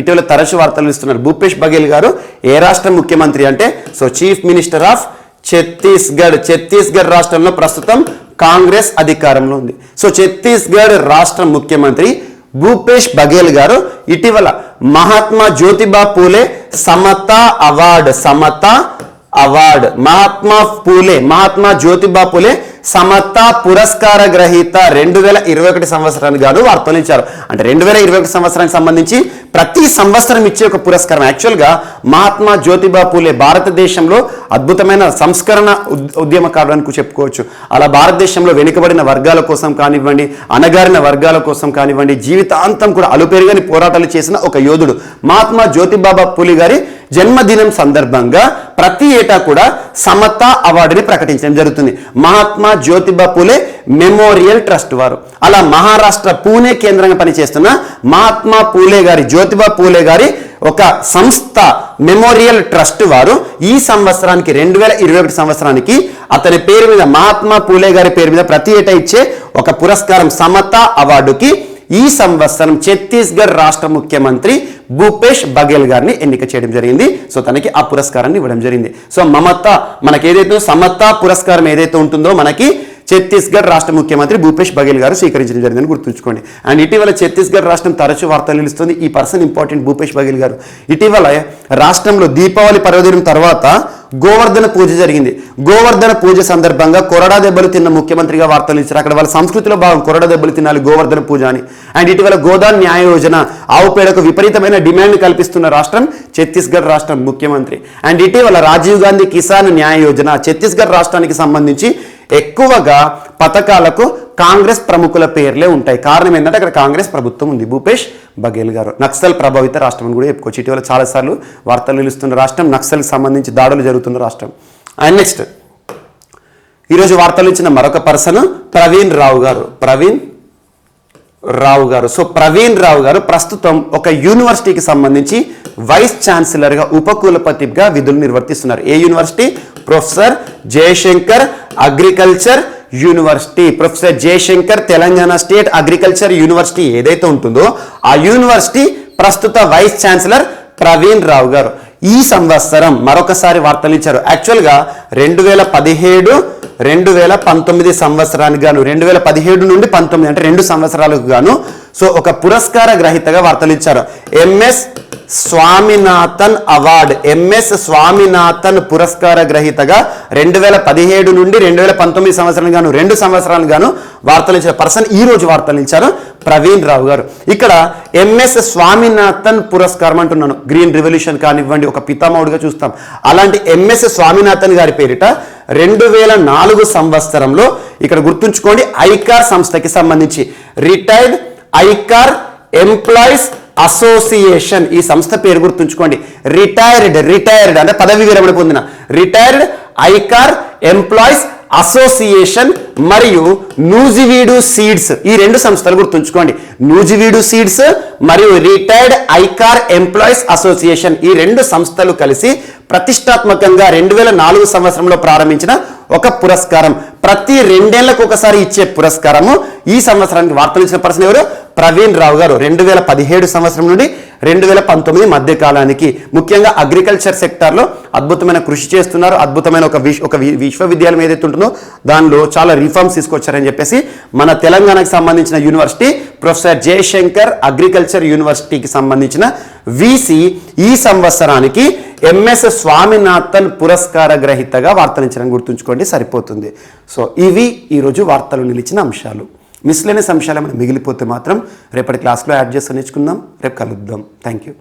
ఇటీవల తరచు వార్తలు ఇస్తున్నారు. భూపేష్ బఘేల్ గారు ఏ రాష్ట్ర ముఖ్యమంత్రి అంటే so chief minister of Chhattisgarh రాష్ట్రంలో ప్రస్తుతం కాంగ్రెస్ అధికారంలో ఉంది. సో ఛత్తీస్గఢ్ రాష్ట్ర ముఖ్యమంత్రి భూపేష్ బఘేల్ గారు ఇటీవల మహాత్మా జ్యోతిబా పూలే సమతా అవార్డ్ మహాత్మా జ్యోతిబా పూలే సమతా పురస్కార గ్రహీత 2021 సంవత్సరానికి గాను వార్తలు ఇచ్చారు. అంటే 2021 సంవత్సరానికి సంబంధించి ప్రతి సంవత్సరం ఇచ్చే ఒక పురస్కారం. యాక్చువల్గా మహాత్మా జ్యోతిబా పూలే భారతదేశంలో అద్భుతమైన సంస్కరణ ఉద్యమకారుడు అని చెప్పుకోవచ్చు. అలా భారతదేశంలో వెనుకబడిన వర్గాల కోసం కానివ్వండి, అణగారిన వర్గాల కోసం కానివ్వండి, జీవితాంతం కూడా అలుపెరుగని పోరాటాలు చేసిన ఒక యోధుడు. మహాత్మా జ్యోతిబా పూలే గారి జన్మదినం సందర్భంగా ప్రతి ఏటా కూడా సమతా అవార్డుని ప్రకటించడం జరుగుతుంది. మహాత్మా జ్యోతిబా పూలే మెమోరియల్ ట్రస్ట్ వారు. అలా మహారాష్ట్ర పూణే కేంద్రంగా పనిచేస్తున్న మహాత్మా జ్యోతిబా పూలే గారి ఒక సంస్థ మెమోరియల్ ట్రస్ట్ వారు ఈ సంవత్సరానికి 2021 సంవత్సరానికి అతని పేరు మీద మహాత్మా పూలే గారి పేరు మీద ప్రతి ఏటా ఇచ్చే ఒక పురస్కారం సమతా అవార్డుకి ఈ సంవత్సరం ఛత్తీస్గఢ్ రాష్ట్ర ముఖ్యమంత్రి భూపేష్ బఘేల్ గారిని ఎన్నిక చేయడం జరిగింది. సో తనకి ఆ పురస్కారాన్ని ఇవ్వడం జరిగింది. సో మనకి ఏదైతే సమతా పురస్కారం ఏదైతే ఉంటుందో మనకి ఛత్తీస్గఢ్ రాష్ట్ర ముఖ్యమంత్రి భూపేష్ బఘేల్ గారు స్వీకరించడం జరిగిందని గుర్తుంచుకోండి. అండ్ ఇటీవల ఛత్తీస్గఢ్ రాష్ట్రం తరచూ వార్తలు నిలుస్తుంది. ఈ పర్సన్ ఇంపార్టెంట్ భూపేష్ బఘేల్ గారు. ఇటీవల రాష్ట్రంలో దీపావళి పర్వదినం తర్వాత గోవర్ధన పూజ జరిగింది. గోవర్ధన పూజ సందర్భంగా కొరడా దెబ్బలు తిన్న ముఖ్యమంత్రిగా వార్తలు ఇచ్చారు. అక్కడ వాళ్ళ సంస్కృతిలో భాగం కొరడా దెబ్బలు తినాలి గోవర్ధన పూజ అని. అండ్ ఇటీవల గోదాన్ న్యాయ యోజన ఆవు పేడకు విపరీతమైన డిమాండ్ కల్పిస్తున్న రాష్ట్రం ఛత్తీస్గఢ్ రాష్ట్రం ముఖ్యమంత్రి. అండ్ ఇటీవల రాజీవ్ గాంధీ కిసాన్ న్యాయ యోజన ఛత్తీస్గఢ్ రాష్ట్రానికి సంబంధించి ఎక్కువగా పథకాలకు కాంగ్రెస్ ప్రముఖుల పేర్లే ఉంటాయి. కారణం ఏంటంటే అక్కడ కాంగ్రెస్ ప్రభుత్వం ఉంది. భూపేష్ బఘేల్ గారు నక్సల్ ప్రభావిత రాష్ట్రం అని కూడా చెప్పుకోవచ్చు. ఇటీవల చాలాసార్లు వార్తలు నిలుస్తున్న రాష్ట్రం, నక్సల్కి సంబంధించి దాడులు జరుగుతున్న రాష్ట్రం. అండ్ నెక్స్ట్ ఈరోజు వార్తలు ఇచ్చిన మరొక పర్సన్ ప్రవీణ్ రావు గారు. సో ప్రవీణ్ రావు గారు ప్రస్తుతం ఒక యూనివర్సిటీకి సంబంధించి వైస్ ఛాన్సలర్గా ఉపకులపతిగా విధులు నిర్వర్తిస్తున్నారు. ఏ university? Professor Jayashankar agriculture university. Professor Jayashankar Telangana state agriculture university ఏదైతే ఉంటుందో ఆ యూనివర్సిటీ ప్రస్తుత వైస్ ఛాన్సలర్ ప్రవీణ్ రావు గారు. ఈ సంవత్సరం మరొకసారి వార్తలు ఇచ్చారు. యాక్చువల్గా 2017-2019 సంవత్సరానికి గాను 2017 నుండి 19 అంటే 2 సంవత్సరాలకు గాను సో ఒక పురస్కార గ్రహీతగా వార్తలు ఇచ్చారు. ఎంఎస్ స్వామినాథన్ పురస్కార గ్రహీతగా 2017 నుండి 2019 సంవత్సరానికి గాను 2 సంవత్సరాలకు గాను వార్తలు ఇచ్చిన పర్సన్ ఈ రోజు వార్తలు ఇచ్చారు ప్రవీణ్ రావు గారు. ఇక్కడ ఎంఎస్ స్వామినాథన్ పురస్కారం అంటున్నాను. గ్రీన్ రెవల్యూషన్ కానివ్వండి ఒక పితామహుడిగా చూస్తాం. అలాంటి ఎంఎస్ స్వామినాథన్ గారి పేరిట 2004 సంవత్సరంలో ఇక్కడ గుర్తుంచుకోండి ఐకార్ సంస్థకి సంబంధించి రిటైర్డ్ ఐకార్ ఎంప్లాయీస్ అసోసియేషన్ ఈ సంస్థ పేరు గుర్తుంచుకోండి. రిటైర్డ్ అంటే పదవి విరమణ పొందిన రిటైర్డ్ ఐకార్ ఎంప్లాయీస్ అసోసియేషన్ మరియు నూజివీడు సీడ్స్ ఈ 2 సంస్థలు గుర్తుంచుకోండి. నూజివీడు సీడ్స్ మరియు రిటైర్డ్ ఐకార్ ఎంప్లాయీస్ అసోసియేషన్ ఈ 2 సంస్థలు కలిసి ప్రతిష్టాత్మకంగా 2004 సంవత్సరంలో ప్రారంభించిన ఒక పురస్కారం. ప్రతి 2 ఏళ్లకు ఒకసారి ఇచ్చే పురస్కారము. ఈ సంవత్సరానికి వార్తలు ఇచ్చిన పర్సన్ ఎవరు? ప్రవీణ్ రావు గారు. 2017 సంవత్సరం నుండి 2019 మధ్య కాలానికి ముఖ్యంగా అగ్రికల్చర్ సెక్టార్లో అద్భుతమైన కృషి చేస్తున్నారు. అద్భుతమైన ఒక విశ్వవిద్యాలయం ఏదైతే ఉంటుందో దానిలో చాలా రిఫార్మ్స్ తీసుకొచ్చారని చెప్పేసి మన తెలంగాణకు సంబంధించిన యూనివర్సిటీ ప్రొఫెసర్ జయశంకర్ అగ్రికల్చర్ యూనివర్సిటీకి సంబంధించిన వీసీ ఈ సంవత్సరానికి ఎంఎస్ స్వామినాథన్ పురస్కార గ్రహీతగా వార్తలించడం గుర్తుంచుకోండి సరిపోతుంది. సో ఇవి ఈరోజు వార్తలు నిలిచిన అంశాలు. మిస్లేనియస్ అంశాలు ఏమైనా మిగిలిపోతే మాత్రం రేపటి క్లాస్లో యాడ్ చేసి నేర్చుకుందాం. రేపు కలుద్దాం. Thank you.